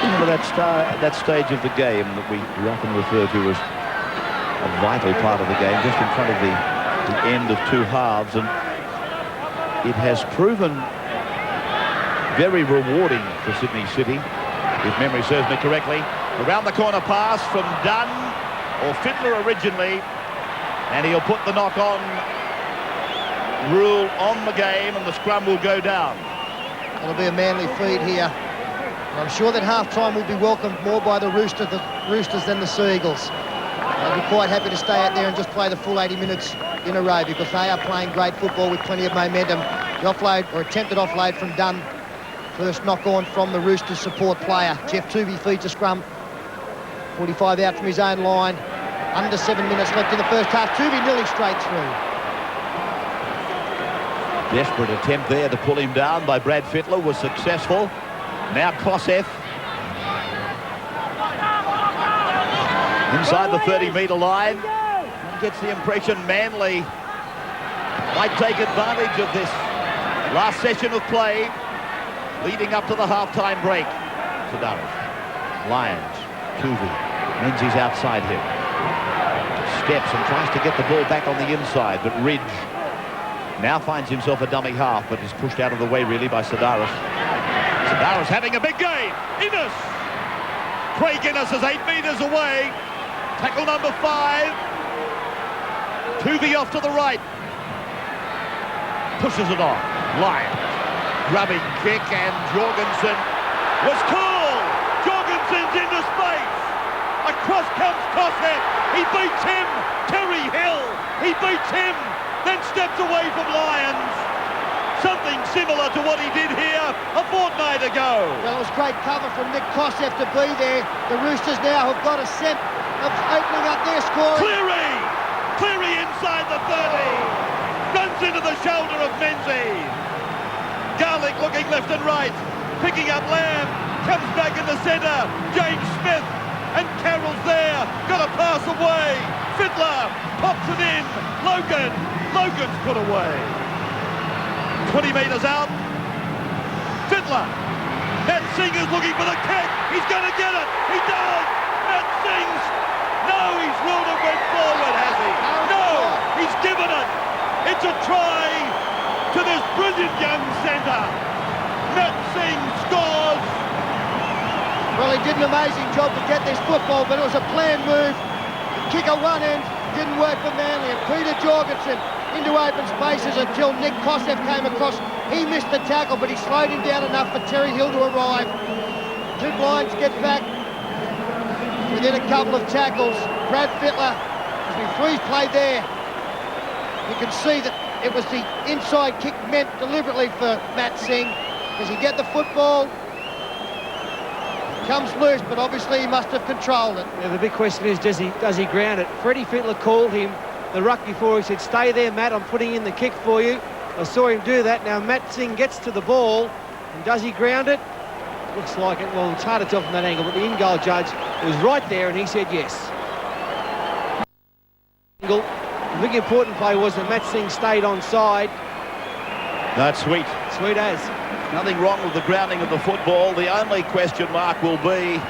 Remember that stage of the game that we often refer to as a vital part of the game, just in front of the end of 2 halves, and it has proven very rewarding for Sydney City, if memory serves me correctly. Around the corner pass from Dunn, or Fittler originally, and he'll put the knock-on rule on the game, and the scrum will go down. It'll be a Manly feed here. And I'm sure that half-time will be welcomed more by the Roosters than the Seagulls. They'll be quite happy to stay out there and just play the full 80 minutes in a row, because they are playing great football with plenty of momentum. The offload, or attempted offload from Dunn. First knock-on from the Roosters support player. Jeff Tuvey feeds a scrum. 45 out from his own line. Under 7 minutes left in the first half. Tuvey nearly straight through. Desperate attempt there to pull him down by Brad Fittler was successful. Now Kosef. Inside the 30-metre line. And gets the impression Manly might take advantage of this last session of play leading up to the half-time break. Sidaris. Lyons. Tuvey. Menzies outside him. Steps and tries to get the ball back on the inside, but Ridge now finds himself a dummy half, but is pushed out of the way really by Sidaris. Sidaris having a big game. Innes. Craig Innes is 8 metres away. Tackle number 5. Tuvey off to the right. Pushes it on. Lyons. Grubbing kick, and Jorgensen was called. Jorgensen's into space. Across comes Kosef, he beats him. Terry Hill, he beats him, then steps away from Lyons. Something similar to what he did here a fortnight ago. Well, it was great cover from Nick Kosef to be there. The Roosters now have got a scent of opening up their scoring. Cleary inside the 30. Runs into the shoulder of Menzies. Garlick looking left and right. Picking up Lamb. Comes back in the centre. James Smith. And Carroll's there. Got a pass away. Fittler pops it in. Logan's put away. 20 metres out. Fittler. Matt Singh is looking for the kick. He's going to get it. He does. Matt Singh's. No, he's ruled it went forward, has he? No, he's given it. It's a try to this brilliant young centre. Matt Singh scores. Well, he did an amazing job to get this football, but it was a planned move. The kick at one end didn't work for Manly, and Peter Jorgensen into open spaces until Nick Kosef came across. He missed the tackle, but he slowed him down enough for Terry Hill to arrive. Two Lions get back within a couple of tackles. Brad Fittler, as we freeze play there, you can see that it was the inside kick meant deliberately for Matt Singh. Does he get the football? Comes loose, but obviously he must have controlled it. Yeah, the big question is, does he ground it? Freddie Fittler called him the ruck before. He said, stay there, Matt, I'm putting in the kick for you. I saw him do that. Now Matt Singh gets to the ball, and does he ground it? Looks like it. Well, it's hard to tell from that angle, but the in-goal judge was right there, and he said yes. The big important play was that Matt Singh stayed onside. That's sweet. Sweet as. Nothing wrong with the grounding of the football. The only question mark will be,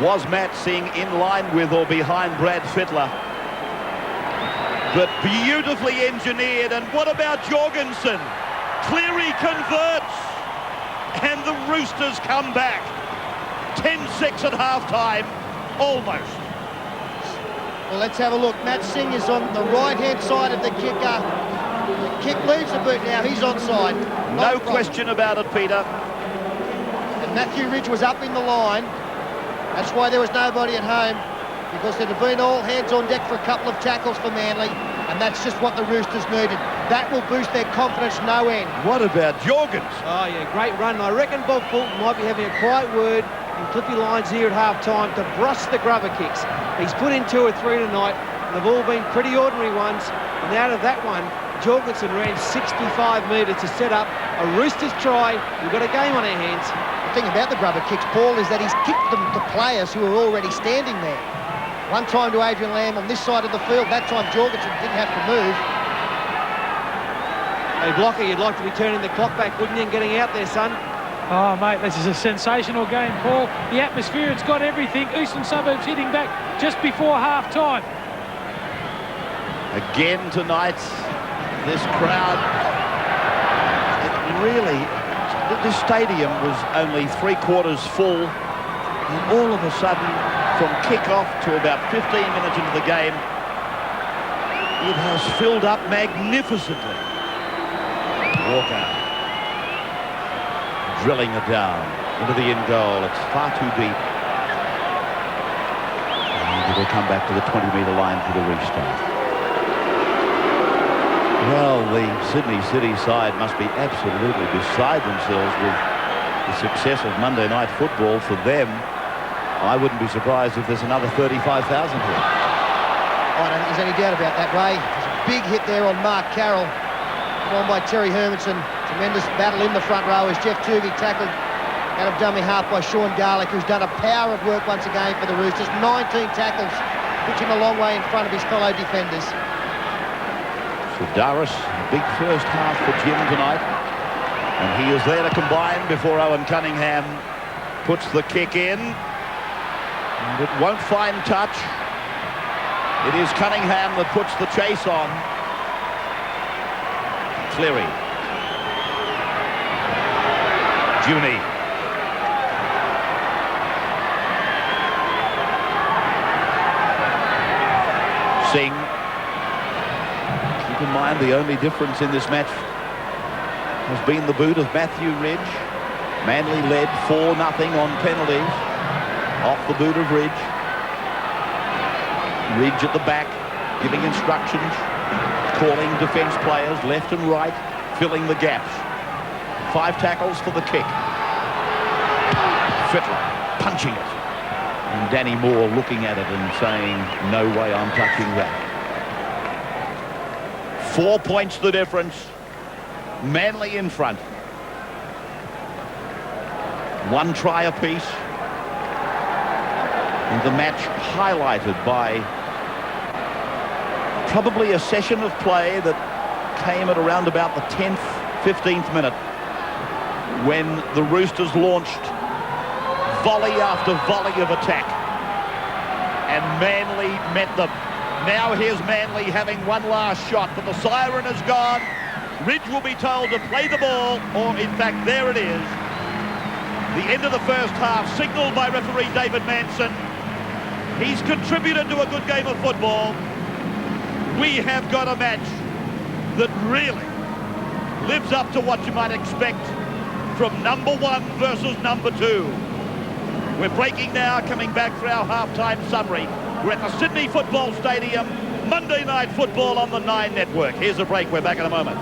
was Matt Singh in line with or behind Brad Fittler? But beautifully engineered. And what about Jorgensen? Cleary converts. And the Roosters come back. 10-6 at half-time. Almost. Well, let's have a look. Matt Singh is on the right-hand side of the kicker. The kick leaves the boot now. He's onside. No question about it, Peter. And Matthew Ridge was up in the line. That's why there was nobody at home, because there'd have been all hands on deck for a couple of tackles for Manly, and that's just what the Roosters needed. That will boost their confidence no end. What about Jorgens? Oh, yeah, great run. I reckon Bob Fulton might be having a quiet word in Clippy Lines here at half-time to brush the grubber kicks. He's put in 2 or 3 tonight, and they've all been pretty ordinary ones. And out of that one, Jorgensen ran 65 metres to set up a Roosters try. We've got a game on our hands. The thing about the grubber kicks, Paul, is that he's kicked them to players who are already standing there. One time to Adrian Lamb on this side of the field. That time Jorgensen didn't have to move. Hey, Blocker, you'd like to be turning the clock back, wouldn't you, and getting out there, son? Oh, mate, this is a sensational game, Paul. The atmosphere, it's got everything. Eastern Suburbs hitting back just before half-time. Again tonight, this crowd, this stadium was only 3/4 full, and all of a sudden, from kick-off to about 15 minutes into the game, it has filled up magnificently. Walker drilling it down into the in goal. It's far too deep. And it'll come back to the 20-metre line for the restart. Well, the Sydney City side must be absolutely beside themselves with the success of Monday night football. For them, I wouldn't be surprised if there's another 35,000 here. I don't think there's any doubt about that, Ray. There's a big hit there on Mark Carroll. Come on by Terry Hermanson. Tremendous battle in the front row as Jeff Tuvey tackled out of dummy half by Sean Garlick, who's done a power of work once again for the Roosters. 19 tackles, puts him a long way in front of his fellow defenders. Sidaris, big first half for Jim tonight. And he is there to combine before Owen Cunningham puts the kick in. And it won't find touch. It is Cunningham that puts the chase on. Cleary. Juni. Singh. Keep in mind the only difference in this match has been the boot of Matthew Ridge. Manly led 4-0 on penalties off the boot of Ridge. Ridge at the back, giving instructions, calling defence players left and right, filling the gaps. 5 tackles for the kick. Fittler punching it. And Danny Moore looking at it and saying, no way I'm touching that. 4 points the difference. Manly in front. 1 try apiece. And the match highlighted by probably a session of play that came at around about the 10th, 15th minute when the Roosters launched volley after volley of attack. And Manly met them. Now here's Manly having one last shot, but the siren has gone. Ridge will be told to play the ball, or in fact, there it is. The end of the first half, signalled by referee David Manson. He's contributed to a good game of football. We have got a match that really lives up to what you might expect from number 1 versus number 2. We're breaking now, coming back for our halftime summary. We're at the Sydney Football Stadium, Monday Night Football on the 9 Network. Here's a break, we're back in a moment.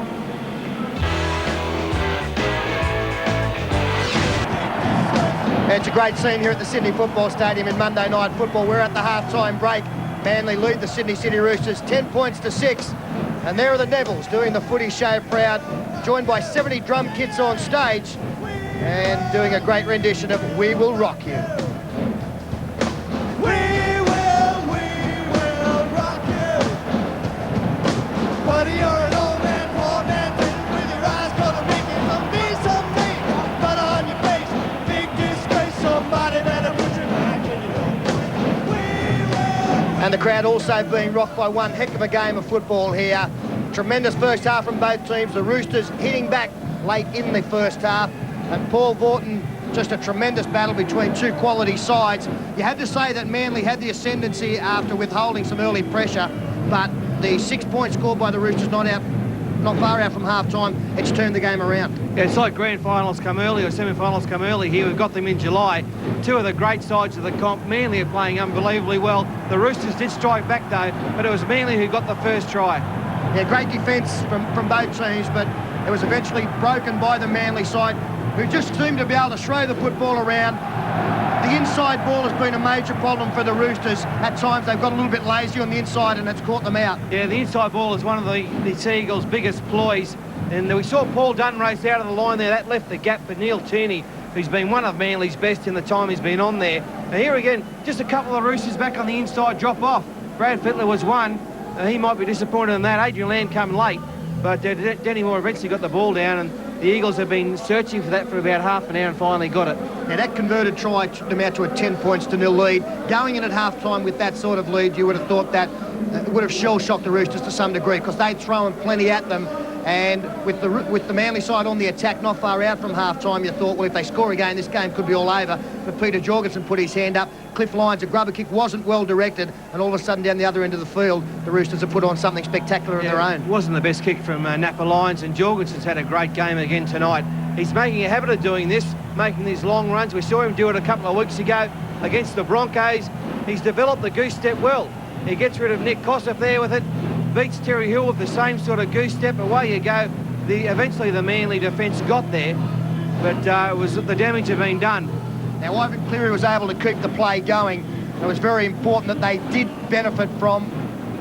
It's a great scene here at the Sydney Football Stadium in Monday Night Football. We're at the halftime break. Manly lead the Sydney City Roosters 10 points to 6. And there are the Nevils doing the footy show proud, joined by 70 drum kits on stage and doing a great rendition of We Will Rock You. We will rock you. Buddy, you're an old man, poor man, with your eyes gonna make it someday. But on your face, big disgrace, somebody better put your back in it. And the crowd also being rocked by one heck of a game of football here. Tremendous first half from both teams. The Roosters hitting back late in the first half. And Paul Vaughton, just a tremendous battle between 2 quality sides. You had to say that Manly had the ascendancy after withholding some early pressure, but the 6 points scored by the Roosters not far out from half-time, it's turned the game around. Yeah, it's like grand finals come early or semi-finals come early here. We've got them in July. 2 of the great sides of the comp. Manly are playing unbelievably well. The Roosters did strike back though, but it was Manly who got the first try. Yeah, great defence from both teams, but it was eventually broken by the Manly side, who just seemed to be able to throw the football around. The inside ball has been a major problem for the Roosters. At times they've got a little bit lazy on the inside and it's caught them out. Yeah, the inside ball is one of the Sea Eagles' biggest ploys. And we saw Paul Dunn race out of the line there. That left the gap for Neil Tierney, who's been one of Manly's best in the time he's been on there. And here again, just a couple of Roosters back on the inside drop off. Brad Fittler was one. He might be disappointed in that. Adrian Land come late. But Danny Moore eventually got the ball down, and the Eagles have been searching for that for about half an hour and finally got it. Now that converted try took them out to a 10 points to 0 lead. Going in at half-time with that sort of lead, you would have thought that would have shell-shocked the Roosters to some degree, because they'd thrown plenty at them. And with the Manly side on the attack not far out from half-time, you thought, well, if they score again, this game could be all over. But Peter Jorgensen put his hand up. Cliff Lyons, a grubber kick, wasn't well directed, and all of a sudden down the other end of the field, the Roosters have put on something spectacular of their own. It wasn't the best kick from Napa Lyons, and Jorgensen's had a great game again tonight. He's making a habit of doing this, making these long runs. We saw him do it a couple of weeks ago against the Broncos. He's developed the goose step well. He gets rid of Nick Kossoff there with it, beats Terry Hill with the same sort of goose step. Away you go. Eventually the Manly defence got there, but the damage had been done. Now Ivan Cleary was able to keep the play going. It was very important that they did benefit from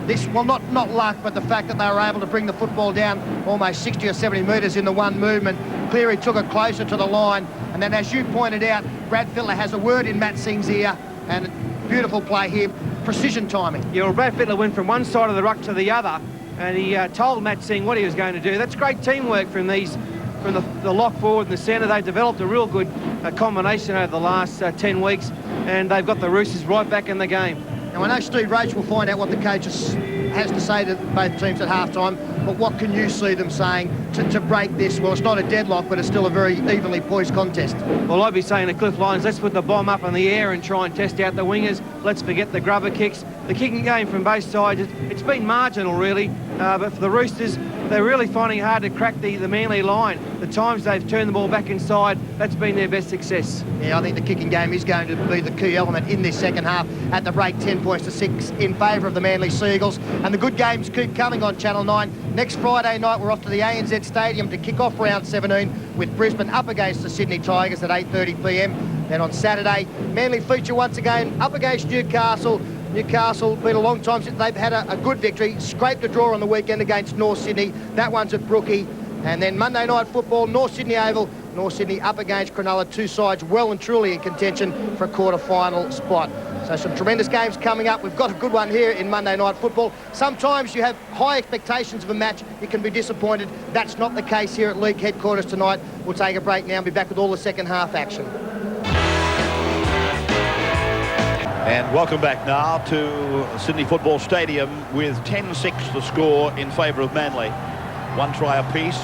this, well, not luck, but the fact that they were able to bring the football down almost 60 or 70 metres in the one movement. Cleary took it closer to the line, and then as you pointed out, Brad Fittler has a word in Matt Singh's ear, and beautiful play here, precision timing. Yeah, well, Brad Fittler went from one side of the ruck to the other, and he told Matt Singh what he was going to do. That's great teamwork from the lock forward and the centre. They've developed a real good combination over the last 10 weeks, and they've got the Roosters right back in the game. Now, I know Steve Roach will find out what the coach has to say to both teams at half-time, but what can you see them saying to break this? Well, it's not a deadlock, but it's still a very evenly poised contest. Well, I'd be saying to Cliff Lyons, let's put the bomb up in the air and try and test out the wingers. Let's forget the grubber kicks. The kicking game from both sides, it's been marginal, really, but for the Roosters, they're really finding it hard to crack the Manly line. The times they've turned the ball back inside, that's been their best success. Yeah, I think the kicking game is going to be the key element in this second half. At the break, 10 points to 6 in favour of the Manly Seagulls. And the good games keep coming on Channel 9. Next Friday night, we're off to the ANZ Stadium to kick off round 17 with Brisbane up against the Sydney Tigers at 8:30 p.m. Then on Saturday, Manly feature once again up against Newcastle. Newcastle, been a long time since they've had a good victory. Scraped a draw on the weekend against North Sydney. That one's at Brookie. And then Monday night football, North Sydney Oval. North Sydney up against Cronulla. Two sides well and truly in contention for a quarter-final spot. So some tremendous games coming up. We've got a good one here in Monday night football. Sometimes you have high expectations of a match. You can be disappointed. That's not the case here at League headquarters tonight. We'll take a break now and be back with all the second half action. And welcome back now to Sydney Football Stadium with 10-6 the score in favour of Manly. One try apiece,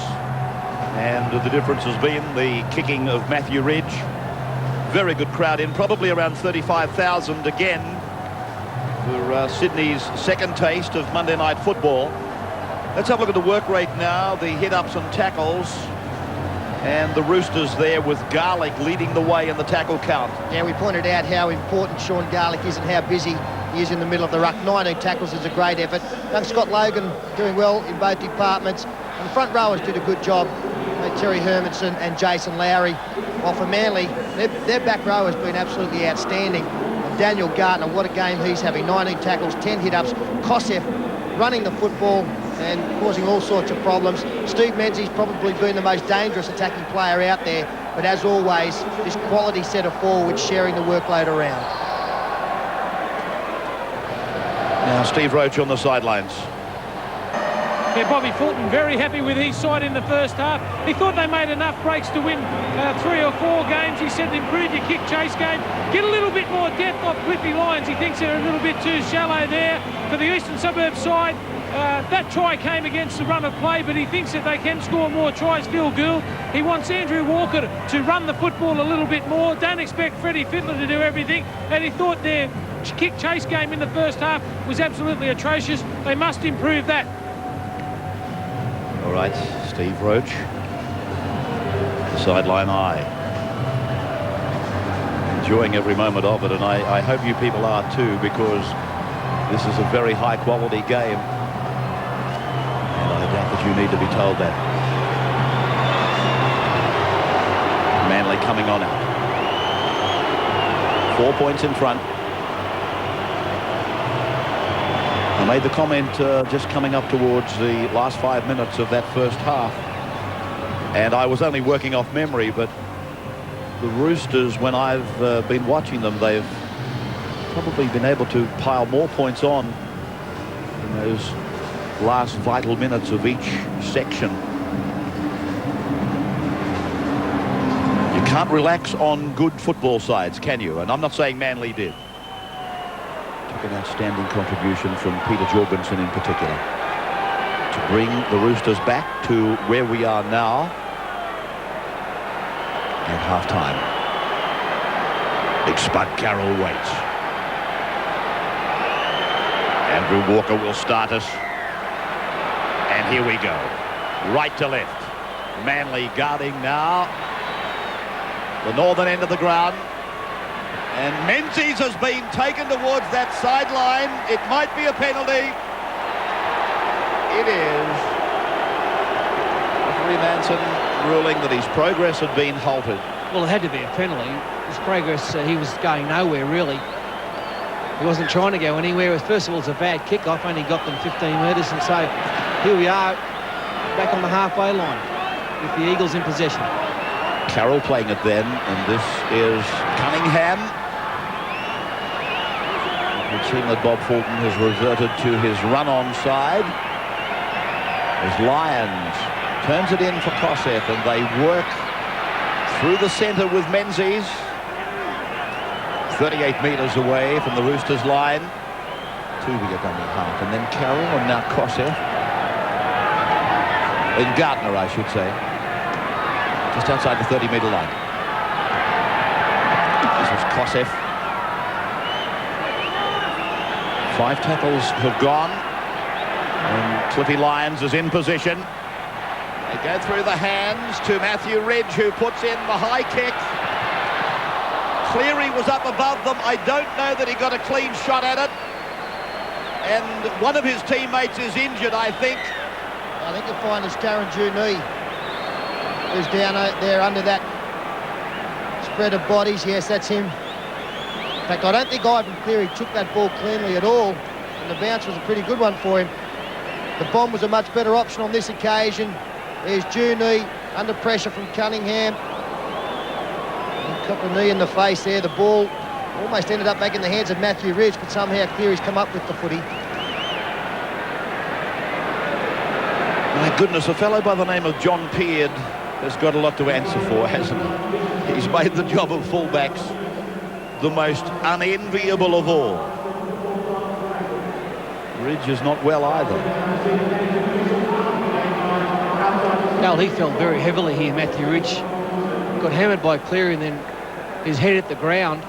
and the difference has been the kicking of Matthew Ridge. Very good crowd in, probably around 35,000 again for Sydney's second taste of Monday night football. Let's have a look at the work rate now, the hit-ups and tackles. And the Roosters there with Garlick leading the way in the tackle count. Yeah, we pointed out how important Sean Garlick is and how busy he is in the middle of the ruck. 19 tackles is a great effort. Young Scott Logan doing well in both departments. And the front rowers did a good job. Terry Hermanson and Jason Lowry. While for Manly, their back row has been absolutely outstanding. And Daniel Gardner, what a game he's having. 19 tackles, 10 hit-ups. Kosef running the football and causing all sorts of problems. Steve Menzies probably been the most dangerous attacking player out there, but as always, this quality set of forwards sharing the workload around. Now Steve Roach on the sidelines. Yeah, Bobby Fulton very happy with his side in the first half. He thought they made enough breaks to win 3 or 4 games. He said improve your kick-chase game. Get a little bit more depth off Cliffy Lyons. He thinks they're a little bit too shallow there. For the Eastern Suburbs side, that try came against the run of play, but he thinks that they can score more tries. Phil Gould, he wants Andrew Walker to run the football a little bit more. Don't expect Freddie Fittler to do everything. And he thought their kick-chase game in the first half was absolutely atrocious. They must improve that. All right, Steve Roach, sideline eye. Enjoying every moment of it, and I hope you people are too, because this is a very high-quality game. And I doubt that you need to be told that. Manly coming on out. 4 points in front. I made the comment just coming up towards the last 5 minutes of that first half, and I was only working off memory, but the Roosters, when I've been watching them, they've probably been able to pile more points on in those last vital minutes of each section. You can't relax on good football sides, can you? And I'm not saying Manly did. An outstanding contribution from Peter Jorgensen in particular to bring the Roosters back to where we are now at half-time. Big Spud Carroll waits. Andrew Walker will start us. And here we go. Right to left. Manly guarding now the northern end of the ground. And Menzies has been taken towards that sideline. It might be a penalty. It is. Referee Manson ruling that his progress had been halted. Well, it had to be a penalty. His progress, he was going nowhere, really. He wasn't trying to go anywhere. First of all, it's a bad kick-off, only got them 15 metres, and so here we are, back on the halfway line with the Eagles in possession. Carroll playing it then, and this is Cunningham. It seems that Bob Fulton has reverted to his run-on side as Lyons turns it in for Kosef, and they work through the centre with Menzies. 38 metres away from the Roosters line. Two we get done in half, and then Carroll, and now Kosef. And Gardner, I should say. Just outside the 30-metre line. This is Kosef. 5 tackles have gone. And Cliffy Lyons is in position. They go through the hands to Matthew Ridge, who puts in the high kick. Cleary was up above them. I don't know that he got a clean shot at it. And one of his teammates is injured, I think. I think you'll find it's Darren Junee, who's down there under that spread of bodies. Yes, that's him. In fact, I don't think Ivan Cleary took that ball cleanly at all, and the bounce was a pretty good one for him. The bomb was a much better option on this occasion. There's Junee under pressure from Cunningham. He got the knee in the face there. The ball almost ended up back in the hands of Matthew Ridge, but somehow Cleary's come up with the footy. My goodness, a fellow by the name of John Peard has got a lot to answer for, hasn't he? He's made the job of fullbacks the most unenviable of all. Ridge is not well either. Well, he fell very heavily here, Matthew Ridge. Got hammered by Cleary and then his head hit the ground.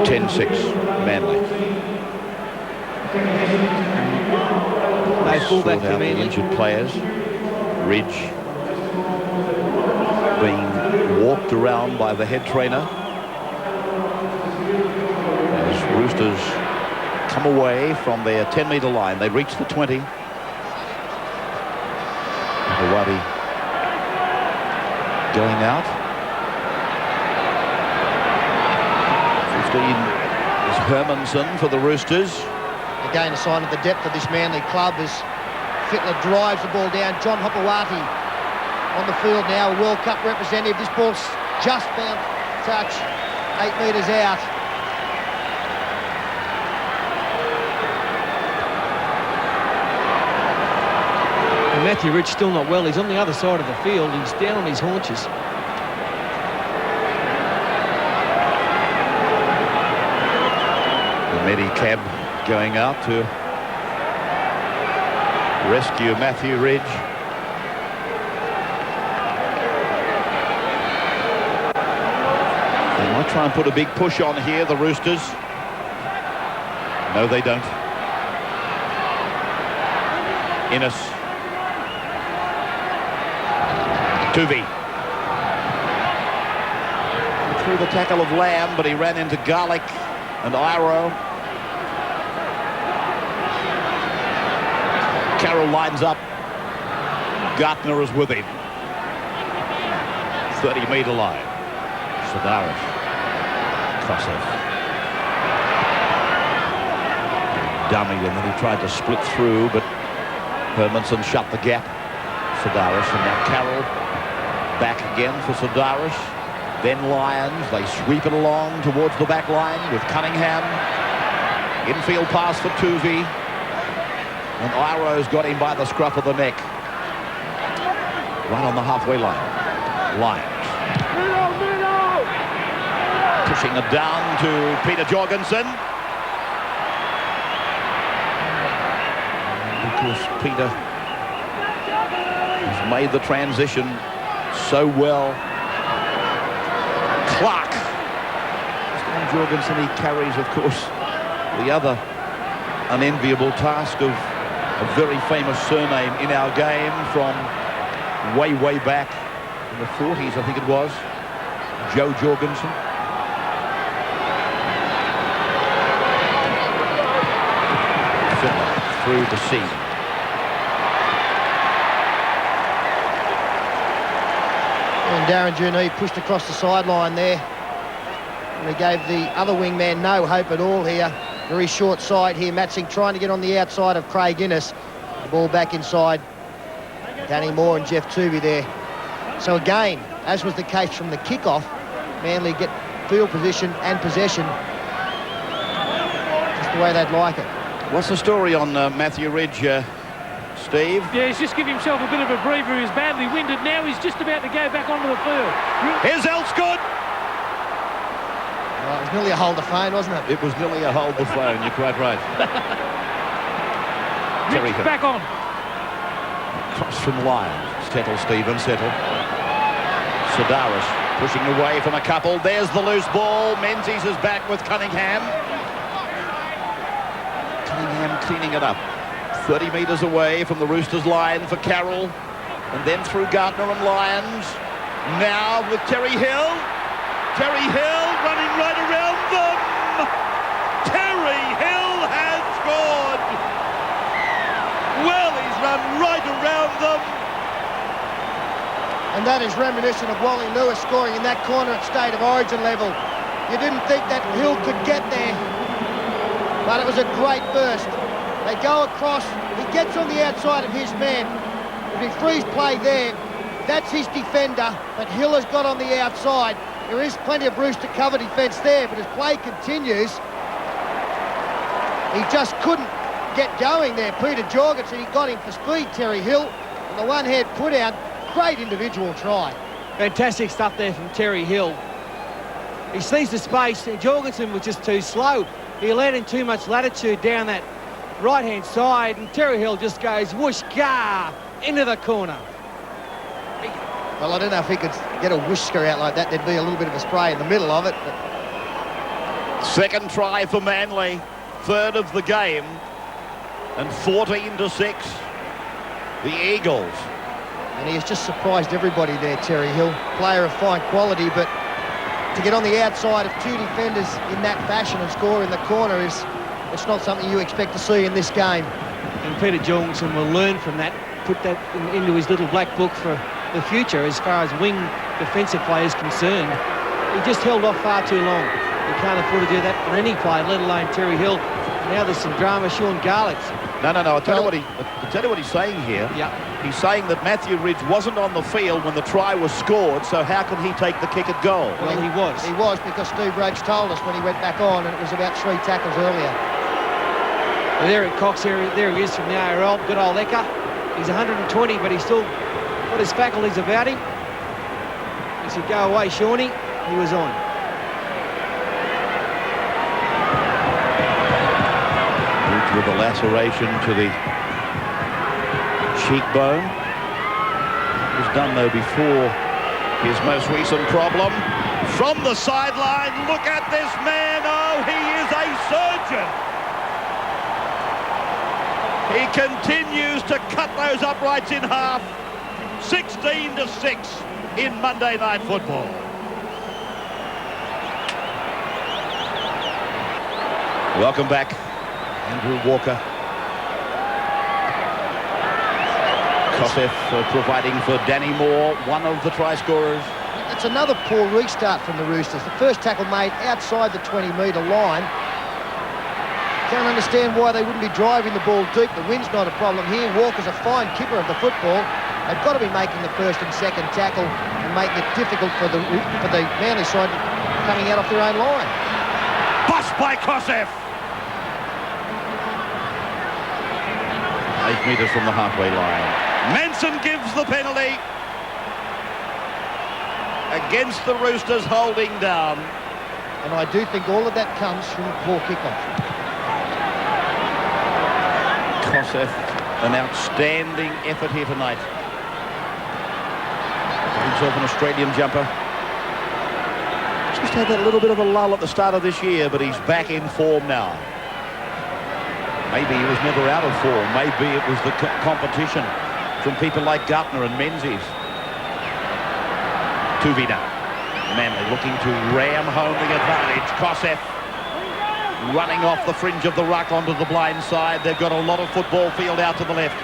10-6, Manly. No fullback Sort for out the Manly. injured players. Ridge being walked around by the head trainer. As Roosters come away from their 10-metre line, they reach the 20. Hawaii going out. 15 is Hermanson for the Roosters. Again, a sign of the depth of this Manly club as Fittler drives the ball down. John Hopewati on the field now, a World Cup representative. This ball's just found touch, 8 metres out. And Matthew Ridge still not well. He's on the other side of the field. He's down on his haunches. The Medicab going out to rescue Matthew Ridge. They might try and put a big push on here, the Roosters. No, they don't. Innes. Tuvi. Through the tackle of Lamb, but he ran into Garlick and Iro. Carroll lines up. Gartner is with him. 30-metre line. Sadaris. Crossover. Dummy, and then he tried to split through, but Hermanson shut the gap. Sadaris, and now Carroll back again for Sadaris. Then Lyons. They sweep it along towards the back line with Cunningham. Infield pass for Tuvi. And Iro's got him by the scruff of the neck. Right on the halfway line. Lyons. Pushing it down to Peter Jorgensen. Because Peter has made the transition so well. Clark. Jorgensen, he carries, of course, the other unenviable task of a very famous surname in our game from way, way back in the 40s, I think it was. Joe Jorgensen. Through the seam. And Darren Junee pushed across the sideline there. And he gave the other wingman no hope at all here. Very short side here. Matsing trying to get on the outside of Craig Innes. The ball back inside. Danny Moore and Jeff Tooby there. So again, as was the case from the kickoff, Manly get field position and possession. Just the way they'd like it. What's the story on Matthew Ridge, Steve? Yeah, he's just giving himself a bit of a breather. He was badly winded. Now he's just about to go back onto the field. Here's Elsegood. Well, it was nearly a hold the phone, wasn't it? It was nearly a hold the phone. You're quite right. Ridge back on. Cross from Lyons. Settle, Stephen, settle. Sadaris Pushing away from a couple. There's the loose ball. Menzies is back with Cunningham. Cunningham cleaning it up. 30 metres away from the Roosters line for Carroll. And then through Gardner and Lyons. Now with Terry Hill. Terry Hill running right around them. Terry Hill has scored. Well, he's run right around them. And that is reminiscent of Wally Lewis scoring in that corner at State of Origin level. You didn't think that Hill could get there, but it was a great burst. They go across, he gets on the outside of his man. If he frees play there, that's his defender, but Hill has got on the outside. There is plenty of Rooster cover defence there, but as play continues, he just couldn't get going there. Peter Jorgensen, he got him for speed, Terry Hill, and the one-hand put-out, great individual try. Fantastic stuff there from Terry Hill. He sees the space. Jorgensen was just too slow. He allowed him too much latitude down that right-hand side, and Terry Hill just goes whoosh, gah, into the corner. Well, I don't know if he could get a whisker out like that. There'd be a little bit of a spray in the middle of it. But... Second try for Manly. Third of the game. And 14-6. The Eagles. And he has just surprised everybody there, Terry Hill. Player of fine quality, but to get on the outside of two defenders in that fashion and score in the corner it's not something you expect to see in this game. And Peter Jorgensen will learn from that, put that into his little black book for the future as far as wing defensive play is concerned. He just held off far too long. He can't afford to do that for any player, let alone Terry Hill. Now there's some drama. Sean Garlick's. No. I'll tell you what he's saying here. Yeah. He's saying that Matthew Ridge wasn't on the field when the try was scored, so how can he take the kick at goal? Well, he was. He was, because Steve Roach told us when he went back on, and it was about 3 tackles earlier. Well, there at Cox, there he is from the ARL. Good old Ecker. He's 120, but he's still got his faculties about him. He said, go away, Shawnee. He was on. With a laceration to the cheekbone. It was done, though, before his most recent problem. From the sideline, look at this man. Oh, he is a surgeon. He continues to cut those uprights in half. 16-6 in Monday Night Football. Welcome back, Andrew Walker. Kosef providing for Danny Moore, one of the try scorers. It's another poor restart from the Roosters. The first tackle made outside the 20-metre line. Can't understand why they wouldn't be driving the ball deep. The wind's not a problem here. Walker's a fine kipper of the football. They've got to be making the first and second tackle and making it difficult for the Manly side coming out off their own line. Bust by Kosef. 8 metres from the halfway line. Manson gives the penalty against the Roosters holding down. And I do think all of that comes from a poor kickoff. Kosef, an outstanding effort here tonight. Got himself an Australian jumper. Just had that little bit of a lull at the start of this year, but he's back in form now. Maybe he was never out of form. Maybe it was the competition from people like Gardner and Menzies. Tuvina. Manly looking to ram home the advantage. Kosef running off the fringe of the ruck onto the blind side. They've got a lot of football field out to the left.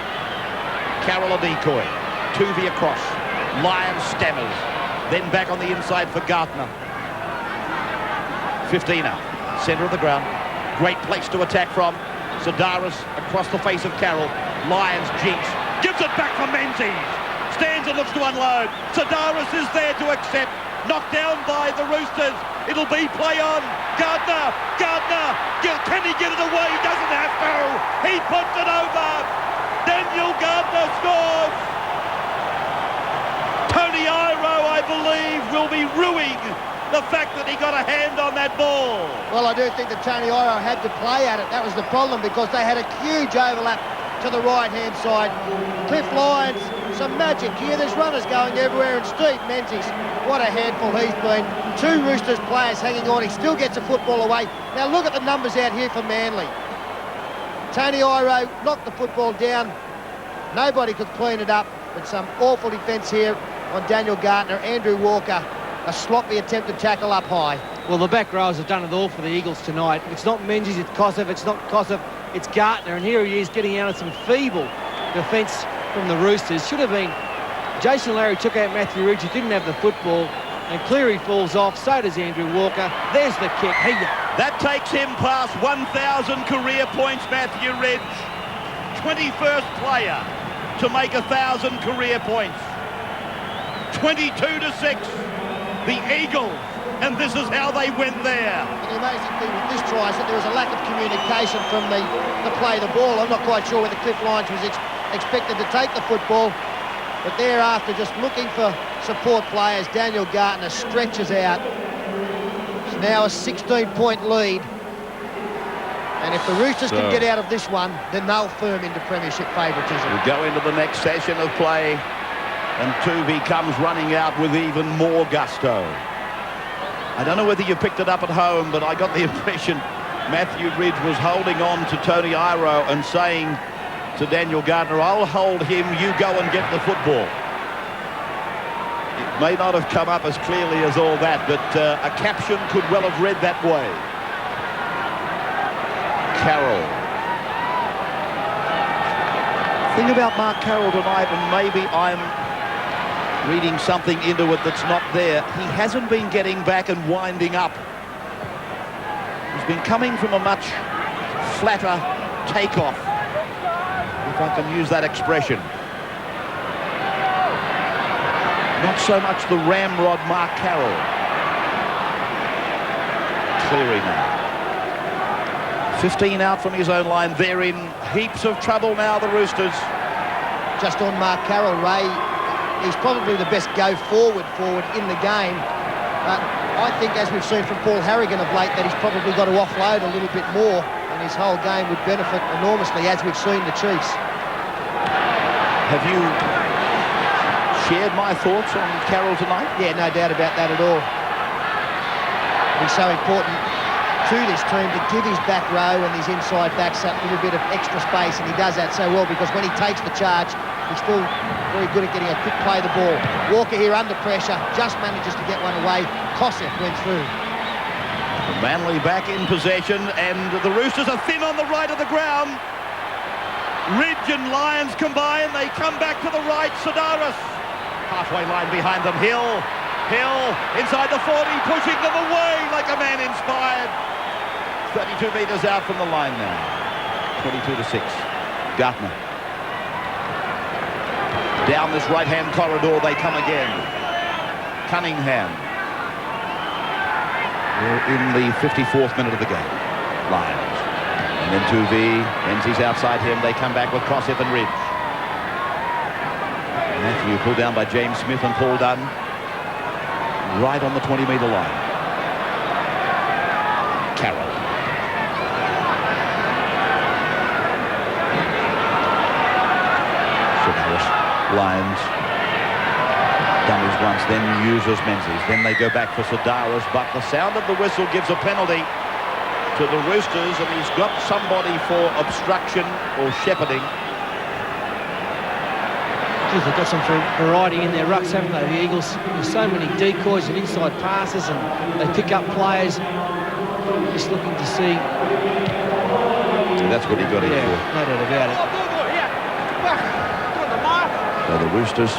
Carroll a decoy. Tuvey across. Lyons stammers. Then back on the inside for Gardner. 15er. Centre of the ground. Great place to attack from. Sidaris across the face of Carroll. Lyons jinx. Gives it back for Menzies. Stands and looks to unload. Sidaris is there to accept. Knocked down by the Roosters. It'll be play on. Gardner. Can he get it away? He doesn't have to. He puts it over. Daniel Gardner scores. Tony Iro, I believe, will be ruining the fact that he got a hand on that ball. Well, I do think that Tony Iro had to play at it. That was the problem, because they had a huge overlap to the right-hand side. Cliff Lyons, some magic here. There's runners going everywhere, and Steve Menzies, what a handful he's been. 2 Roosters players hanging on. He still gets a football away. Now look at the numbers out here for Manly. Tony Iro knocked the football down. Nobody could clean it up, but some awful defence here on Daniel Gartner. Andrew Walker, a sloppy attempted tackle up high. Well, the back rows have done it all for the Eagles tonight. It's not Menzies, it's Kosov. It's not Kosov, it's Gartner. And here he is getting out of some feeble defence from the Roosters. Should have been... Jason Larry took out Matthew Ridge, who didn't have the football. And Cleary falls off, so does Andrew Walker. There's the kick. That takes him past 1,000 career points, Matthew Ridge. 21st player to make 1,000 career points. 22-6, the Eagles, and this is how they went there. And the amazing thing with this try is that there was a lack of communication from the play the ball. I'm not quite sure whether Cliff Lyons was expected to take the football, but thereafter, just looking for support players, Daniel Gartner stretches out. It's now a 16-point lead. And if the Roosters can get out of this one, then they'll firm into premiership favouritism. We go into the next session of play, and Tuvey comes running out with even more gusto. I don't know whether you picked it up at home, but I got the impression Matthew Ridge was holding on to Tony Iro and saying to Daniel Gartner, I'll hold him, you go and get the football. It may not have come up as clearly as all that, but a caption could well have read that way. Carroll. Thing about Mark Carroll tonight, and maybe I'm reading something into it that's not there, he hasn't been getting back and winding up. He's been coming from a much flatter takeoff, if I can use that expression. Not so much the ramrod Mark Carroll. Cleary now. 15 out from his own line. They're in heaps of trouble now, the Roosters. Just on Mark Carroll, Ray, he's probably the best go-forward in the game. But I think, as we've seen from Paul Harrigan of late, that he's probably got to offload a little bit more, and his whole game would benefit enormously, as we've seen the Chiefs. Have you shared my thoughts on Carroll tonight? Yeah, no doubt about that at all. He's so important to this team to give his back row and his inside backs a little bit of extra space, and he does that so well, because when he takes the charge, he's still very good at getting a quick play the ball. Walker here under pressure, just manages to get one away. Kosef went through. Manly back in possession, and the Roosters are thin on the right of the ground. Ridge and Lyons combine, they come back to the right. Sidaris, halfway line behind them. Hill inside the 40, pushing them away like a man inspired. 32 metres out from the line now. 22-6. Gartner. Down this right-hand corridor they come again. Cunningham. We're in the 54th minute of the game. Lyons. And then Tuvey. Menzies outside him. They come back with Kosef and Ridge. Matthew pulled down by James Smith and Paul Dunn. Right on the 20-metre line. Carroll. Lyons dummies once, then uses Menzies. Then they go back for Sidaris, but the sound of the whistle gives a penalty to the Roosters, and he's got somebody for obstruction or shepherding. They've got some variety in their rucks, haven't they, the Eagles? There's so many decoys and inside passes, and they pick up players. Just looking to see. So that's what he got in for. No doubt about it. So the Roosters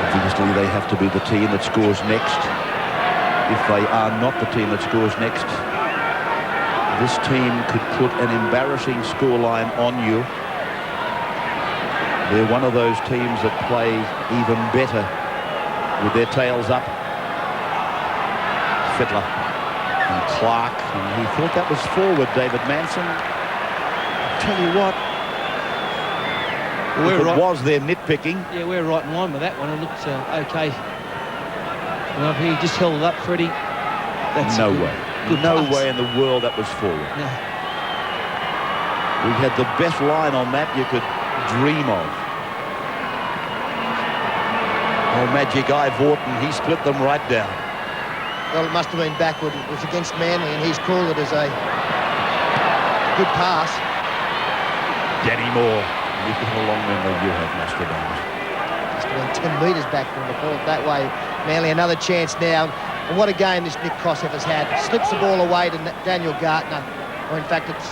obviously they have to be the team that scores next. If they are not the team that scores next, this team could put an embarrassing scoreline on you. They're one of those teams that play even better with their tails up. Fittler and Clark, and he thought that was forward, David Manson. I'll tell you what, we're right. Was there nitpicking? Yeah, we're right in line with that one. It looked okay. Well, he just held it up, Freddie. That's No a way. good No pass. way in the world that was forward. No. We had the best line on that you could dream of. Oh, magic eye Vorton, he split them right down. Well, it must have been backward. It was against Manly, and he's called it as a good pass. Danny Moore, you've got a long memory you have, Nostradamus. Just about 10 metres back from the ball that way. Manly another chance now. And what a game this Nick Kosef has had. Slips the ball away to Daniel Gartner. Or in fact, it's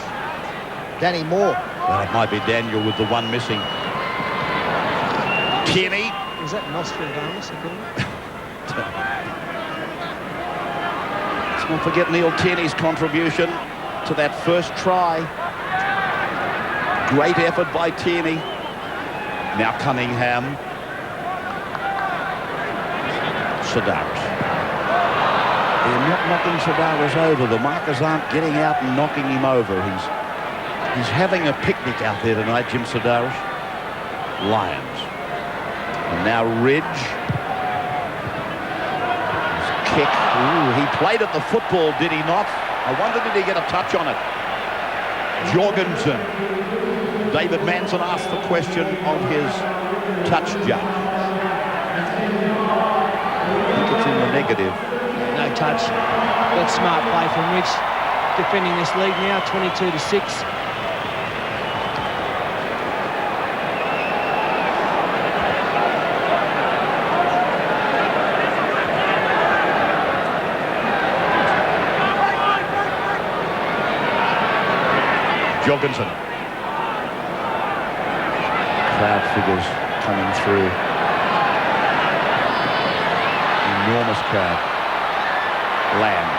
Danny Moore. Well, it might be Daniel with the one missing. Tierney. Is that Nostradamus? Let's not forget Neil Tierney's contribution to that first try. Great effort by Tierney. Now Cunningham. Sedaris. They're not knocking Sedaris over. The markers aren't getting out and knocking him over. He's having a picnic out there tonight, Jim Sedaris. Lions. And now Ridge. His kick. Ooh, he played at the football, did he not? I wonder, did he get a touch on it? Jorgensen. David Manson asked the question of his touch judge. I think it's in the negative. No touch. That's smart play from Rich. Defending this lead now, 22-6. Jorgensen. Crowd figures coming through. Enormous crowd. Lamb.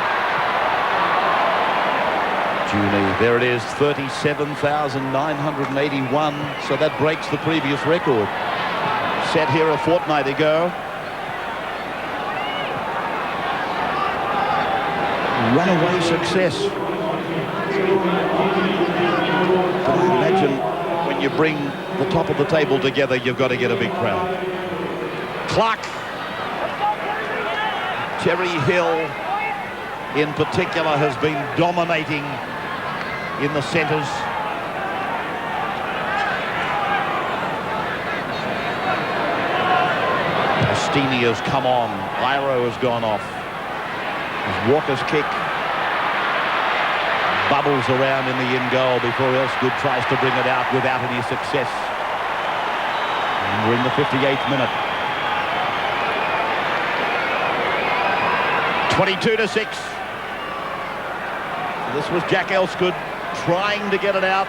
Junie. There it is, 37,981. So that breaks the previous record. Set here a fortnight ago. Runaway success. But I imagine when you bring the top of the table together, you've got to get a big crowd. Clark. Terry Hill, in particular, has been dominating in the centres. Astini has come on. Iro has gone off. As Walker's kick bubbles around in the in goal before Elsgood tries to bring it out without any success. And we're in the 58th minute. 22-6. This was Jack Elsgood trying to get it out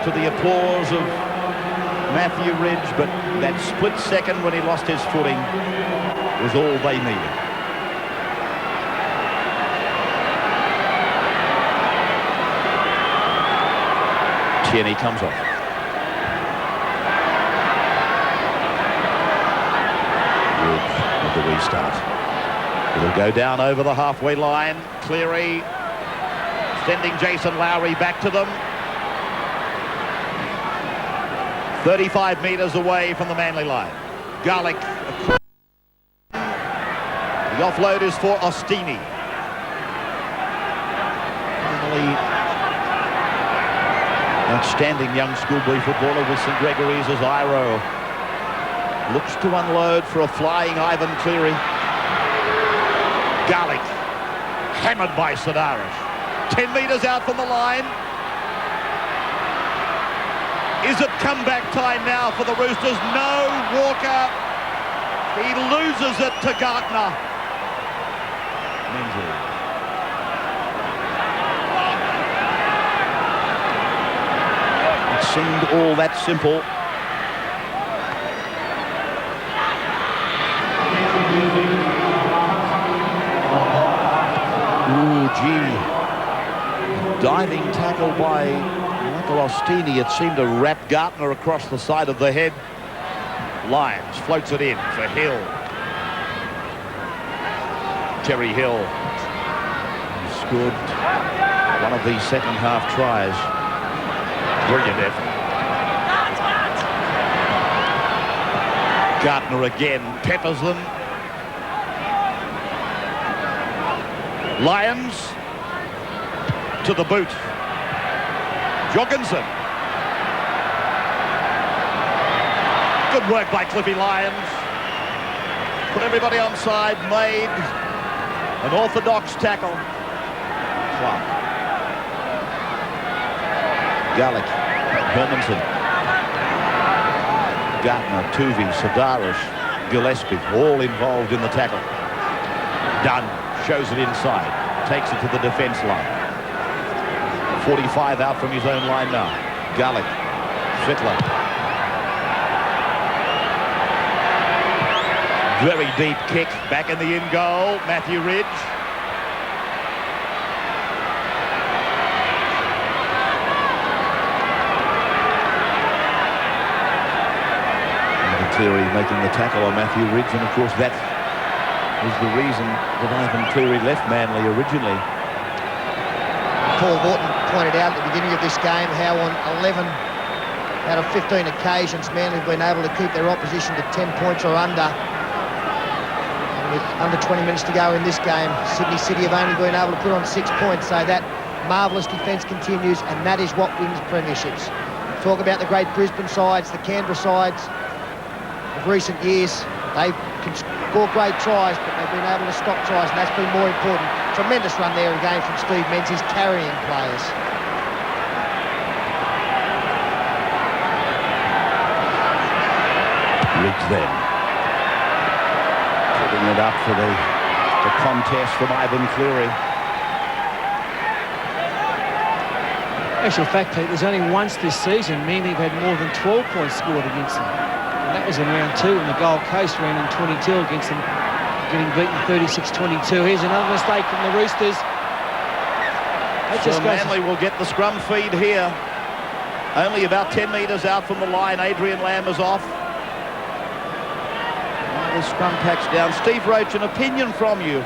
to the applause of Matthew Ridge, but that split second when he lost his footing was all they needed. Tierney comes off. Ridge with the restart. It'll go down over the halfway line. Cleary sending Jason Lowry back to them. 35 metres away from the Manly line. Garlick. The offload is for Ostini. Outstanding young schoolboy footballer with St Gregory's as Iro looks to unload for a flying Ivan Cleary. Garlick hammered by Sedaris. 10 metres out from the line. Is it comeback time now for the Roosters? No, Walker. He loses it to Gartner. Menzel. It seemed all that simple. Ooh, gee. Diving tackle by Michael Ostini. It seemed to wrap Gartner across the side of the head. Lyons floats it in for Hill. Terry Hill scored one of these second half tries. Brilliant effort. Gartner again peppers them. Lyons to the boot. Jorgensen. Good work by Cliffy Lyons. Put everybody on side, made an orthodox tackle. Clark. Garlick. Hermanson. Gartner, Tuvey, Sadarish, Gillespie, all involved in the tackle. Dunn shows it inside, takes it to the defence line. 45 out from his own line now. Garlick, Fittler. Very deep kick, back in the in goal, Matthew Ridge. Cleary making the tackle on Matthew Ridge, and of course that was the reason that Ivan Cleary left Manly originally. Paul Morton pointed out at the beginning of this game how on 11 out of 15 occasions Manly have been able to keep their opposition to 10 points or under. And with under 20 minutes to go in this game, Sydney City have only been able to put on 6 points, so that marvellous defence continues, and that is what wins premierships. Talk about the great Brisbane sides, the Canberra sides of recent years. They can score great tries, but they've been able to stop tries, and that's been more important. Tremendous run there again from Steve Menzies, carrying players. Ridge then. Putting it up for the contest from Ivan Cleary. Actual fact, Pete, there's only once this season Manly have had more than 12 points scored against them. And that was in round 2 when the Gold Coast ran in 22 against them, getting beaten 36-22. Here's another mistake from the Roosters. So Manly will get the scrum feed here. Only about 10 metres out from the line. Adrian Lamb is off. The scrum packs down. Steve Roach, an opinion from you.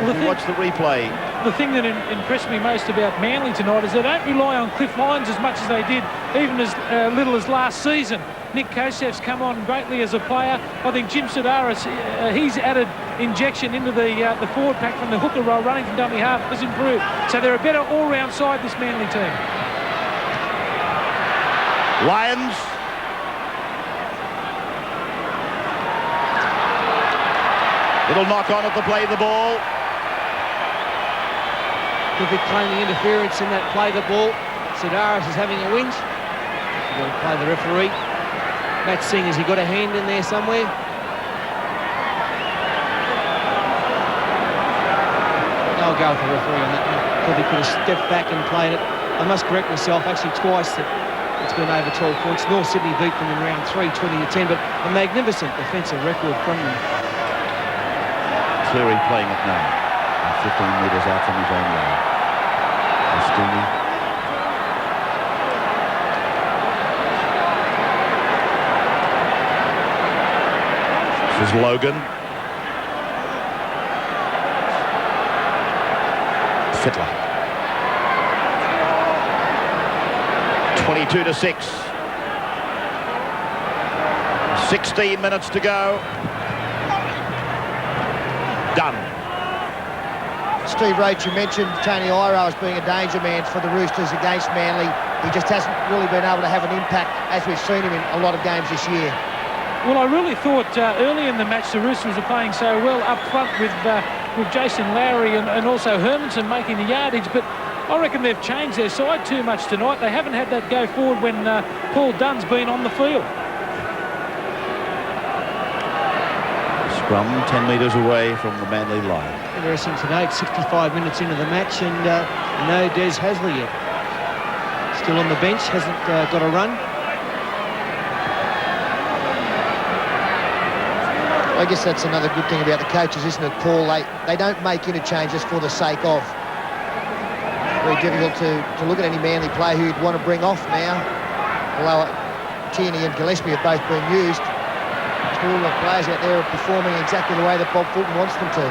Well, if you watch the replay. The thing that impressed me most about Manly tonight is they don't rely on Cliff Lyons as much as they did, even as little as last season. Nick Kosef's come on greatly as a player. I think Jim Sedaris, he's added injection into the forward pack from the hooker role, running from dummy half, has improved. So they're a better all-round side, this Manly team. Lyons. Little knock on at the play the ball. Could be claiming interference in that play the ball. Sedaris is having a whinge. He's going to play the referee. Matt Singh, has he got a hand in there somewhere? I'll go with the referee on that one. Probably could have stepped back and played it. I must correct myself, actually twice that it's been over 12 points. North Sydney beat them in round 3, 20-10, but a magnificent defensive record from them. Cleary playing it now. 15 metres out from his own line. Ostini. This is Logan. Fittler. 22-6. 16 minutes to go. Done. Steve Roach, you mentioned Tony Iro as being a danger man for the Roosters against Manly. He just hasn't really been able to have an impact as we've seen him in a lot of games this year. Well, I really thought early in the match the Roosters were playing so well up front with Jason Lowry and also Hermanson making the yardage, but I reckon they've changed their side too much tonight. They haven't had that go forward when Paul Dunn's been on the field. Scrum 10 metres away from the Manly line. Interesting to note, 65 minutes into the match and no Des Hasler yet. Still on the bench, hasn't got a run. I guess that's another good thing about the coaches, isn't it, Paul? They don't make interchanges for the sake of. Very difficult to look at any Manly player who you'd want to bring off now. Although Tierney and Gillespie have both been used. All the players out there are performing exactly the way that Bob Fulton wants them to.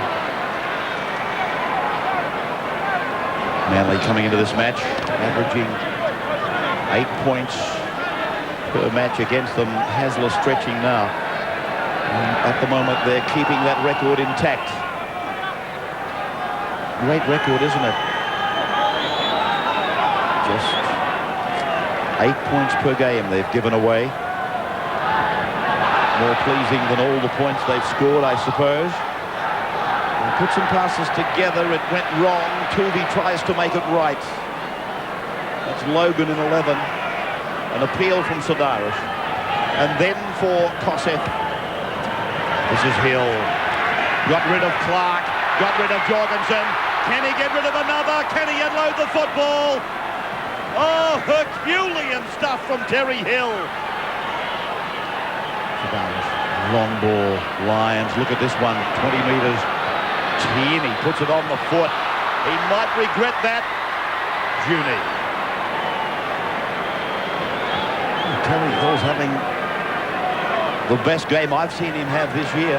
Manly coming into this match, averaging 8 points per match against them. Hasler stretching now. And at the moment, they're keeping that record intact. great record, isn't it? Just 8 points per game they've given away. More pleasing than all the points they've scored, I suppose. They put some passes together. It went wrong. Tuvey tries to make it right. That's Logan in 11. An appeal from Sidaris. And then for Kosef. This is Hill. Got rid of Clark. Got rid of Jorgensen. Can he get rid of another? Can he unload the football? Oh, Herculean stuff from Terry Hill. Sidaris. Long ball. Lions. Look at this one. 20 metres. Tierney puts it on the foot. He might regret that. Juni. Terry Hill's having the best game I've seen him have this year.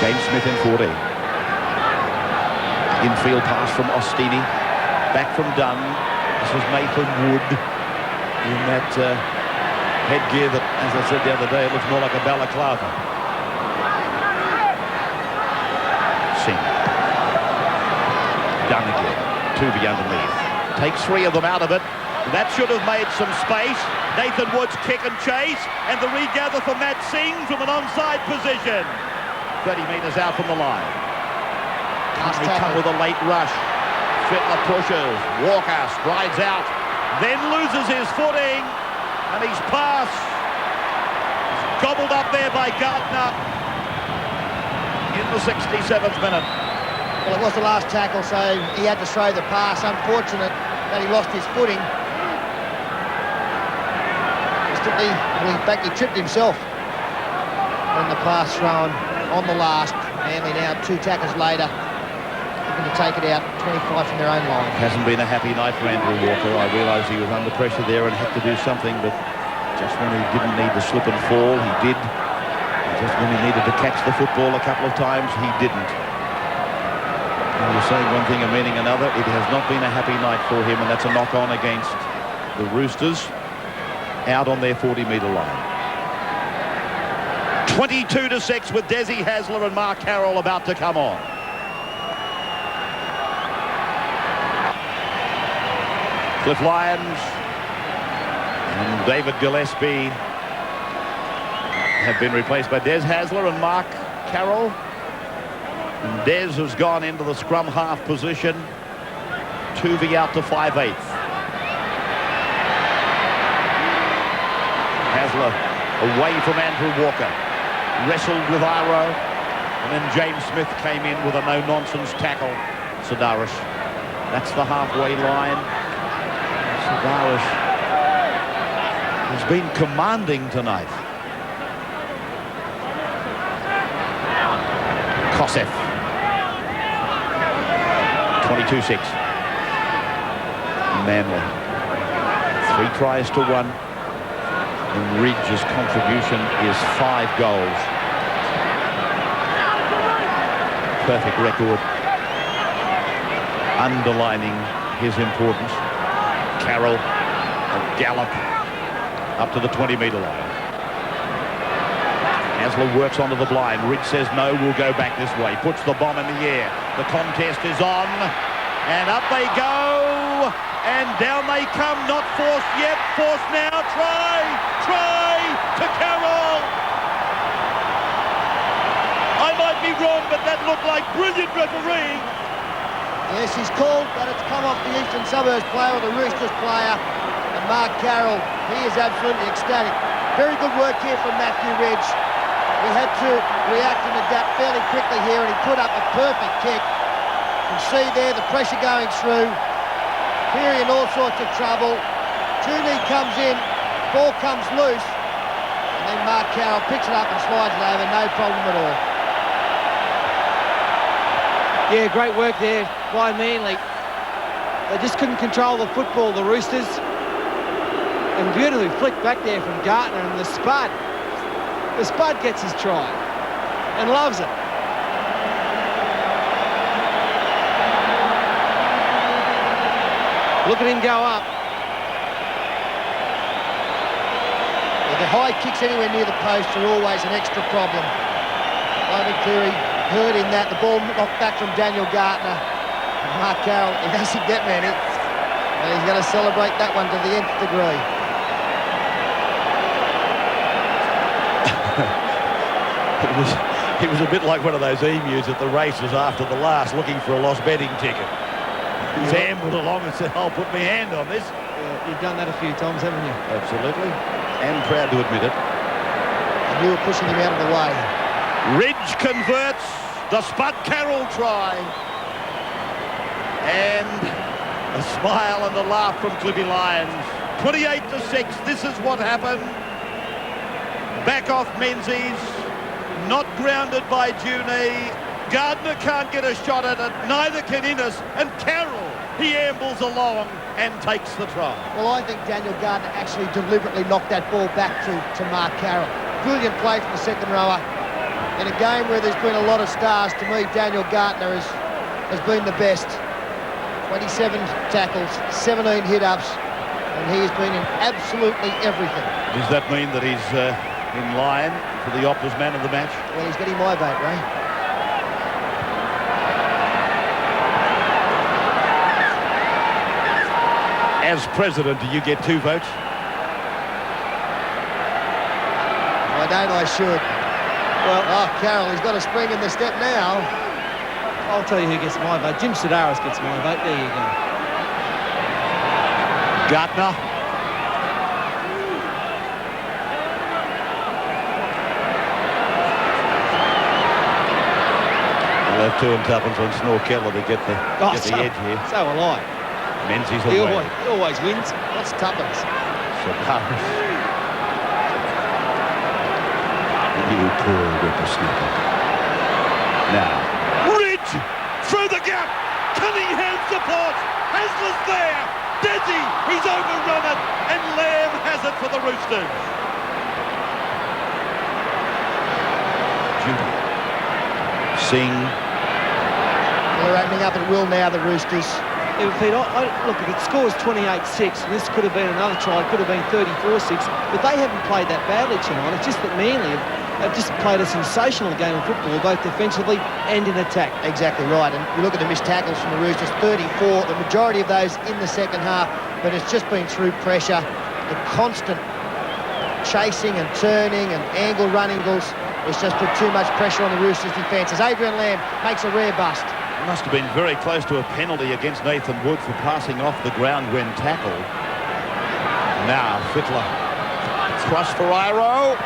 James Smith in 14. Infield pass from Ostini. Back from Dunn. This is Nathan Wood in that headgear that, as I said the other day, it looks more like a balaclava. Singh. Dunn again. Tuvey underneath. Takes 3 of them out of it. That should have made some space. Nathan Wood's kick and chase, and the regather for Matt Singh from an onside position. 30 metres out from the line. They come with a late rush. Fittler pushes. Walker strides out, then loses his footing, and his pass is gobbled up there by Gardner in the 67th minute. Well, it was the last tackle, so he had to throw the pass. Unfortunate that he lost his footing. He tripped himself when the pass thrown on the last. Manly now 2 tackles later, looking to take it out 25 from their own line. Hasn't been a happy night for Andrew Walker. I realise he was under pressure there and had to do something, but just when he didn't need to slip and fall, he did. And just when he needed to catch the football a couple of times, he didn't. And you're saying one thing and meaning another. It has not been a happy night for him, and that's a knock-on against the Roosters out on their 40-metre line. 22-6 with Desi Hasler and Mark Carroll about to come on. Cliff Lyons and David Gillespie have been replaced by Des Hasler and Mark Carroll. And Des has gone into the scrum half position. Tuvey out to 5/8. Hasler away from Andrew Walker. Wrestled with Iro. And then James Smith came in with a no-nonsense tackle. Sidaris. That's the halfway line. Sidaris has been commanding tonight. Kosef. 22-6. Manly. 3 tries to 1. And Ridge's contribution is 5 goals. Perfect record. Underlining his importance. Carroll, a gallop up to the 20-metre line. Hasler works onto the blind. Ridge says no, we'll go back this way. Puts the bomb in the air. The contest is on. And up they go. And down they come. Not forced yet. Forced now. Try to Carroll. I might be wrong, but that looked like brilliant refereeing. Yes, he's called, but it's come off the Eastern Suburbs player or the Roosters player. And Mark Carroll, he is absolutely ecstatic. Very good work here from Matthew Ridge. He had to react and adapt fairly quickly here, and he put up a perfect kick. You can see there the pressure going through. Peary in all sorts of trouble. Tooney comes in, ball comes loose, and then Mark Carroll picks it up and slides it over, no problem at all. Yeah, great work there by Manly. They just couldn't control the football, the Roosters. And beautifully flicked back there from Gartner, and the Spud gets his try and loves it. Look at him go up. Yeah, the high kicks anywhere near the post are always an extra problem. Ivan Cleary heard in that. The ball knocked back from Daniel Gardner. Mark Carroll, he doesn't get many. And he's going to celebrate that one to the nth degree. It was a bit like one of those emus at the races after the last, looking for a lost betting ticket. He's ambled along and said, I'll put my hand on this. You've done that a few times, haven't you? Absolutely. And proud to admit it. And you were pushing him out of the way. Ridge converts. The Spud Carroll try. And a smile and a laugh from Clippy Lyons. 28-6. This is what happened. Back off Menzies. Not grounded by Junee. Gardner can't get a shot at it. Neither can Innes. And Carroll, he ambles along and takes the try. Well, I think Daniel Gardner actually deliberately knocked that ball back to Mark Carroll. Brilliant play from the second rower. In a game where there's been a lot of stars, to me, Daniel Gardner has been the best. 27 tackles, 17 hit-ups, and he has been in absolutely everything. Does that mean that he's in line for the Optus man of the match? Well, he's getting my vote, Ray. As president, do you get 2 votes? Why don't I should? Well, Carroll, he's got a spring in the step now. I'll tell you who gets my vote. Jim Sedaris gets my vote. There you go. Gardner. We'll have 2 and tuppence on Snorkella to get the edge here. So will I. Menzies He away. always wins. What's tuppence? Sedaris. You poor whippersnapper. Now, Ridge through the gap. Cunningham supports. Hasler's there. Desi, he's overrun it. And Lamb has it for the Roosters. Judy. Singh. They're opening up at will now, the Roosters. Yeah, Pete, look, if it scores 28-6, this could have been another try. It could have been 34-6, but they haven't played that badly tonight. It's just that Manly have just played a sensational game of football, both defensively and in attack. Exactly right. And you look at the missed tackles from the Roosters, 34, the majority of those in the second half, but it's just been through pressure, the constant chasing and turning and angle running goals. It's just put too much pressure on the Roosters' defence as Adrian Lamb makes a rare bust. Must have been very close to a penalty against Nathan Wood for passing off the ground when tackled. Now Fittler. Cross for Iro.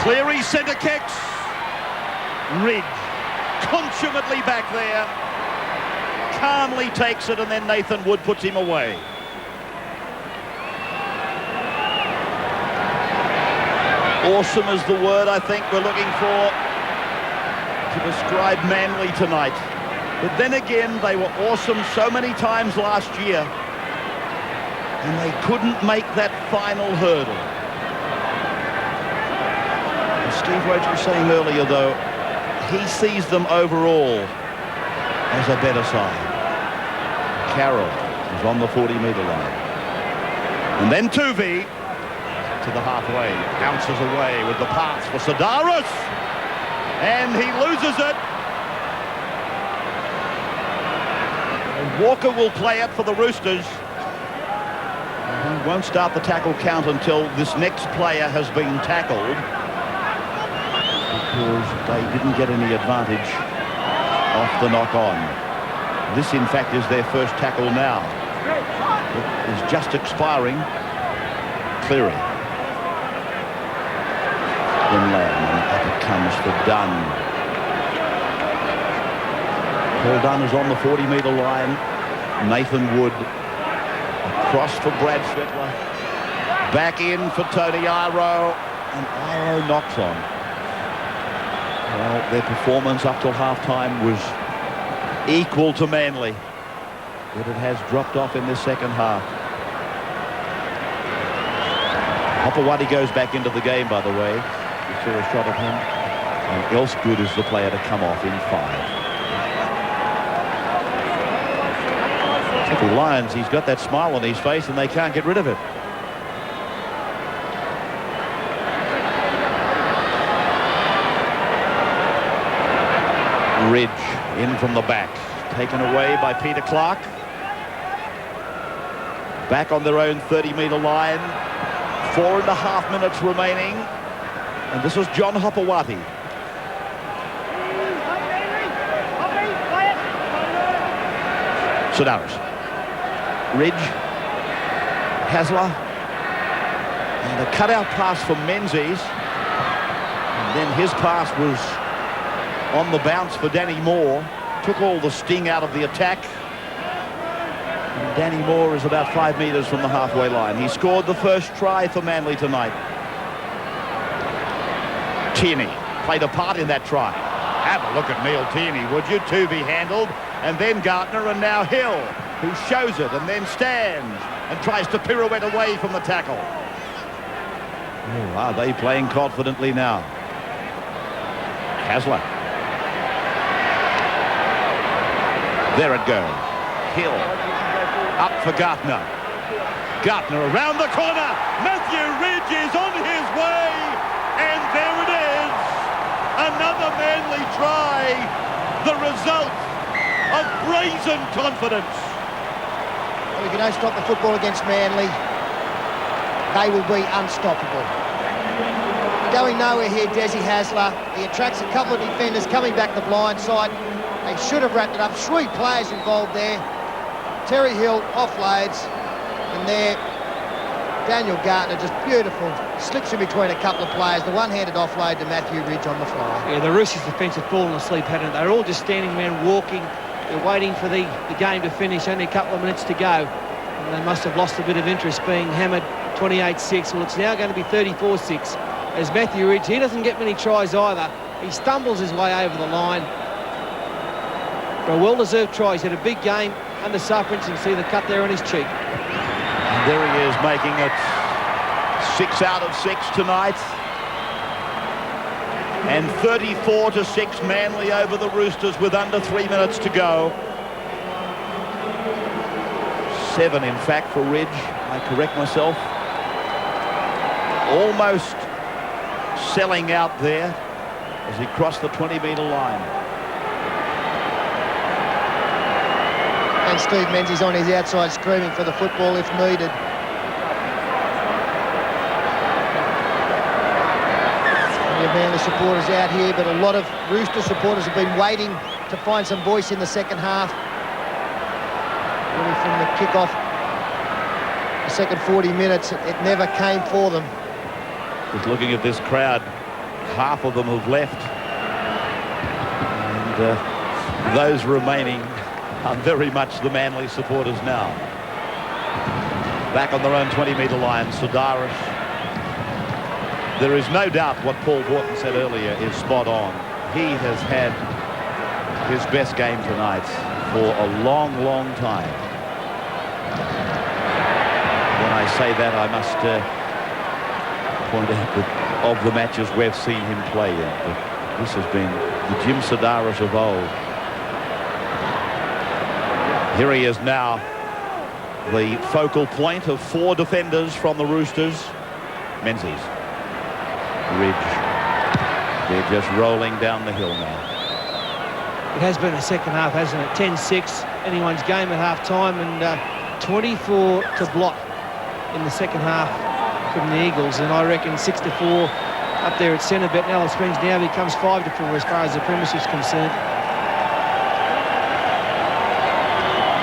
Cleary centre kicks. Ridge consummately back there. Calmly takes it and then Nathan Wood puts him away. Awesome is the word I think we're looking for to describe Manly tonight. But then again, they were awesome so many times last year and they couldn't make that final hurdle. And Steve Roach was saying earlier, though, he sees them overall as a better side. Carroll is on the 40-metre line. And then Tuvey to the halfway, bounces away with the pass for Sedaris. And he loses it. And Walker will play it for the Roosters. He won't start the tackle count until this next player has been tackled, because they didn't get any advantage off the knock-on. This, in fact, is their first tackle now. It is just expiring. Cleary. Then Lamb, and up it comes for Dunn. Paul Dunn is on the 40-metre line. Nathan Wood across for Brad Fittler. Back in for Tony Iro, and Iro knocks on. Well, their performance up till half-time was equal to Manly, but it has dropped off in this second half. Hopewadi goes back into the game, by the way. You saw a shot of him. And Elsgood is the player to come off in 5. The Lions, he's got that smile on his face and they can't get rid of it. Ridge in from the back, taken away by Peter Clark. Back on their own 30-metre line, 4.5 minutes remaining, and this is John Hopewati. Sedaris, Ridge, Hasler, and a cutout pass from Menzies, and then his pass was on the bounce for Danny Moore, took all the sting out of the attack. And Danny Moore is about 5 metres from the halfway line. He scored the first try for Manly tonight. Tierney played a part in that try. Have a look at Neil Tierney, would you? To be handled, and then Gartner, and now Hill, who shows it and then stands and tries to pirouette away from the tackle. Oh, are they playing confidently now? Hasler. There it goes. Hill up for Gartner. Gartner around the corner. Matthew Ridge is on his way, and there it is. Another Manly try. The result of brazen confidence. Well, if you don't stop the football against Manly, they will be unstoppable. Going nowhere here, Desi Hasler. He attracts a couple of defenders coming back the blind side. They should have wrapped it up. 3 players involved there. Terry Hill offloads, and there Daniel Gartner, just beautiful, slips in between a couple of players. The one-handed offload to Matthew Ridge on the fly. Yeah, the Roosters defence had fallen asleep, hadn't it? They're all just standing around walking. They're waiting for the game to finish. Only a couple of minutes to go. And they must have lost a bit of interest, being hammered 28-6. Well, it's now going to be 34-6. As Matthew Ridge, he doesn't get many tries either. He stumbles his way over the line. But a well-deserved try. He's had a big game under suffrage. You can see the cut there on his cheek. And there he is, making it 6 out of 6 tonight. And 34-6 Manly over the Roosters with under 3 minutes to go. 7, in fact, for Ridge. I correct myself. Almost selling out there as he crossed the 20-metre line. And Steve Menzies on his outside screaming for the football if needed. Plenty of Manly supporters out here, but a lot of Rooster supporters have been waiting to find some voice in the second half. Really from the kick-off, the second 40 minutes, it never came for them. Just looking at this crowd, half of them have left. And those remaining are very much the Manly supporters now. Back on their own 20-metre line, Sedaris. There is no doubt what Paul Horton said earlier is spot on. He has had his best game tonight for a long, long time. When I say that, I must point out that of the matches we've seen him play in, but this has been the Jim Sedaris of old. Here he is now, the focal point of 4 defenders from the Roosters. Menzies. Ridge. They're just rolling down the hill now. It has been a second half, hasn't it? 10-6, anyone's game at half-time, and 24 to blot in the second half from the Eagles, and I reckon 6-4 up there at centre. Bet Alice Springs now becomes 5-4 as far as the premiership's concerned.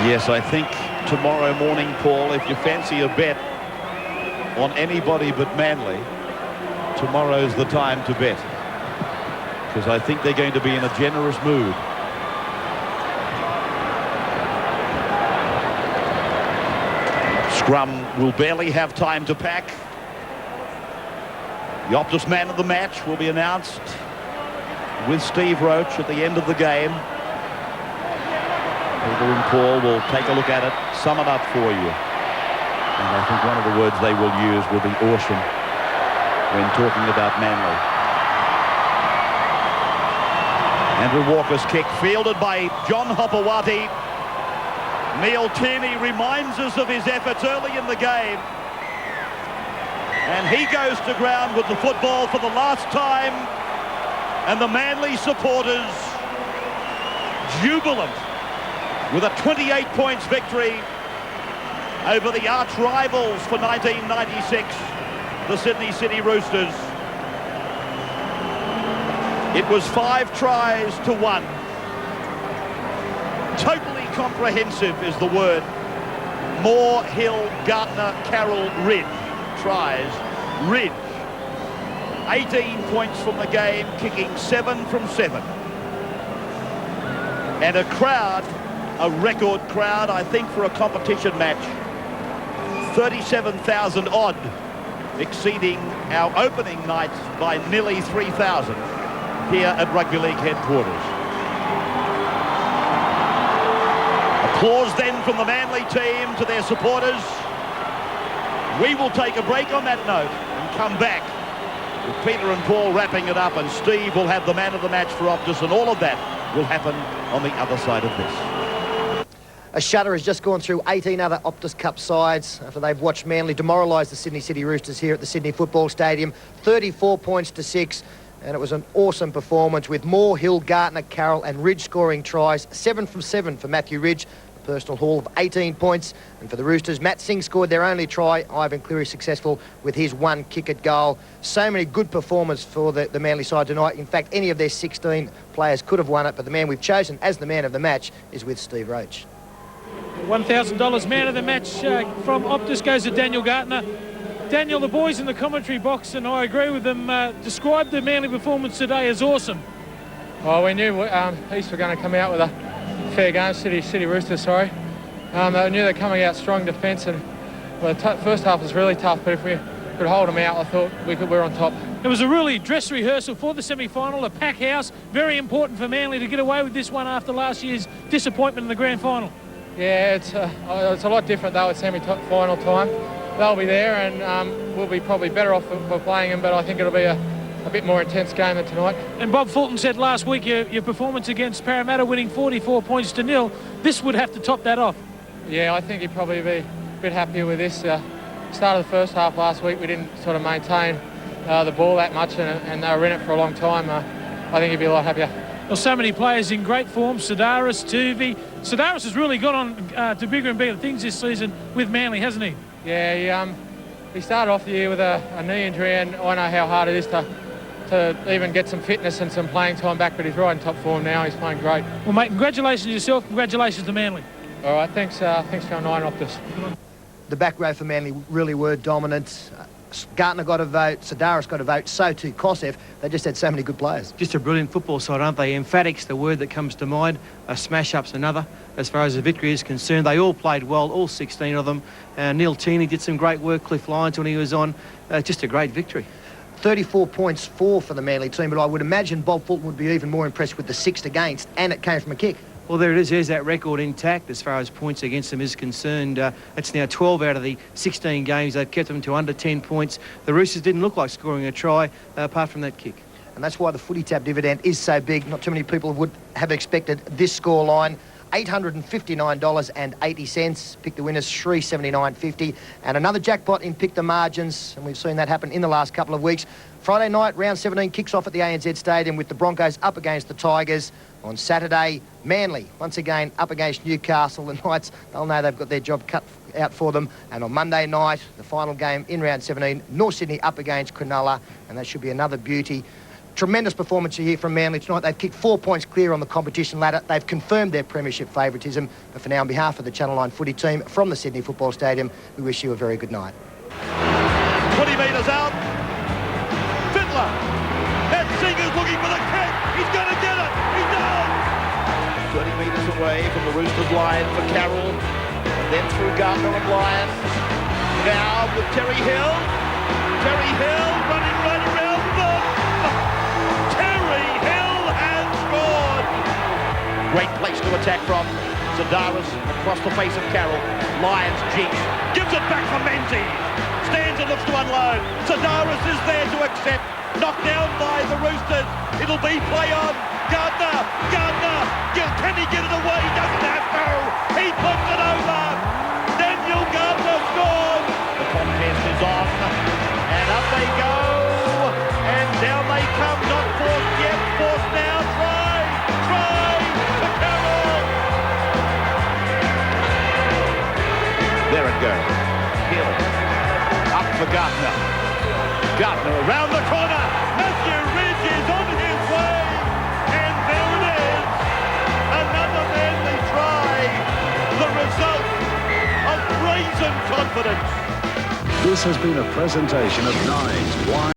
Yes, I think tomorrow morning, Paul, if you fancy a bet on anybody but Manly, tomorrow's the time to bet, because I think they're going to be in a generous mood. Scrum will barely have time to pack. The Optus man of the match will be announced with Steve Roach at the end of the game. Peter and Paul will take a look at it, sum it up for you. And I think one of the words they will use will be awesome when talking about Manly. Andrew Walker's kick fielded by John Hopewati. Neil Tierney reminds us of his efforts early in the game. And he goes to ground with the football for the last time. And the Manly supporters jubilant with a 28 points victory over the arch rivals for 1996, the Sydney City Roosters. It was 5 tries to 1. Totally comprehensive is the word. Moore, Hill, Gartner, Carroll, Ridge. Tries. Ridge. 18 points from the game, kicking 7 from 7. And a crowd, a record crowd, I think, for a competition match. 37,000 odd, exceeding our opening night by nearly 3,000 here at Rugby League headquarters. Applause then from the Manly team to their supporters. We will take a break on that note and come back with Peter and Paul wrapping it up, and Steve will have the man of the match for Optus, and all of that will happen on the other side of this. A shudder has just gone through 18 other Optus Cup sides after they've watched Manly demoralise the Sydney City Roosters here at the Sydney Football Stadium. 34 points to 6, and it was an awesome performance with Moore, Hill, Gartner, Carroll and Ridge scoring tries. 7 from 7 for Matthew Ridge, a personal haul of 18 points. And for the Roosters, Matt Singh scored their only try. Ivan Cleary successful with his 1 kick at goal. So many good performances for the Manly side tonight. In fact, any of their 16 players could have won it, but the man we've chosen as the man of the match is with Steve Roach. $1,000 man of the match from Optus goes to Daniel Gartner. Daniel, the boys in the commentary box, and I agree with them, described the Manly performance today as awesome. Well, we knew East were going to come out with a fair game, City Roosters, sorry. They knew they're coming out strong defence, and well, the first half was really tough, but if we could hold them out, I thought we were on top. It was a really dress rehearsal for the semi-final, a pack house, very important for Manly to get away with this one after last year's disappointment in the grand final. Yeah, it's a lot different though at semi-final time. They'll be there, and we'll be probably better off for playing them, but I think it'll be a bit more intense game than tonight. And Bob Fulton said last week your performance against Parramatta, winning 44 points to 0, this would have to top that off. Yeah, I think he'd probably be a bit happier with this. Start of the first half last week, we didn't sort of maintain the ball that much, and they were in it for a long time. I think he'd be a lot happier. Well, so many players in great form. Sidaris, Tuvi. Sidaris has really gone on to bigger and bigger things this season with Manly, hasn't he? Yeah, he started off the year with a knee injury, and I know how hard it is to even get some fitness and some playing time back, but he's right in top form now. He's playing great. Well, mate, congratulations to yourself. Congratulations to Manly. All right, thanks for our 9 Optus. The back row for Manly really were dominant. Gartner got a vote, Sidaris got a vote, so too Kosev. They just had so many good players. Just a brilliant football side, aren't they? Emphatic's the word that comes to mind. A smash-up's another. As far as the victory is concerned, they all played well, all 16 of them. Neil Teeney did some great work, Cliff Lyons when he was on. Just a great victory. 34 points for the Manly team, but I would imagine Bob Fulton would be even more impressed with the 6 against, and it came from a kick. Well, there it is. There's that record intact as far as points against them is concerned. It's now 12 out of the 16 games. They've kept them to under 10 points. The Roosters didn't look like scoring a try apart from that kick. And that's why the footy tab dividend is so big. Not too many people would have expected this scoreline. $859.80. Pick the winners, $379.50. And another jackpot in Pick the Margins. And we've seen that happen in the last couple of weeks. Friday night, round 17 kicks off at the ANZ Stadium with the Broncos up against the Tigers. On Saturday, Manly, once again, up against Newcastle. The Knights, they'll know they've got their job cut out for them. And on Monday night, the final game in round 17, North Sydney up against Cronulla. And that should be another beauty. Tremendous performance here from Manly tonight. They've kicked 4 points clear on the competition ladder. They've confirmed their premiership favouritism. But for now, on behalf of the Channel 9 footy team from the Sydney Football Stadium, we wish you a very good night. 20 metres out. Fittler. Matt Singh is looking for the kick. He's going to get it. He does. 30 metres away from the Roosters line for Carroll. And then through Gartner and Lyons. Now with Terry Hill. Terry Hill running right around them. Terry Hill has scored. Great place to attack from. Sidaris across the face of Carroll. Lyons jinx. Gives it back for Menzies. Stands and looks to unload. Sidaris is there to accept. Knocked down by the Roosters. It'll be play on. Gartner. Can he get it away? He doesn't have to. He puts it over. Daniel Gartner scores. The contest is on. And up they go. And down they come. Not forced yet. Forced now. Try to Carroll. There it goes. Hill. Up for Gartner. Gartner around the corner. Matthew Ridge is on his way. And there it is. Another manly try. The result of brazen confidence. This has been a presentation of Nine's Wide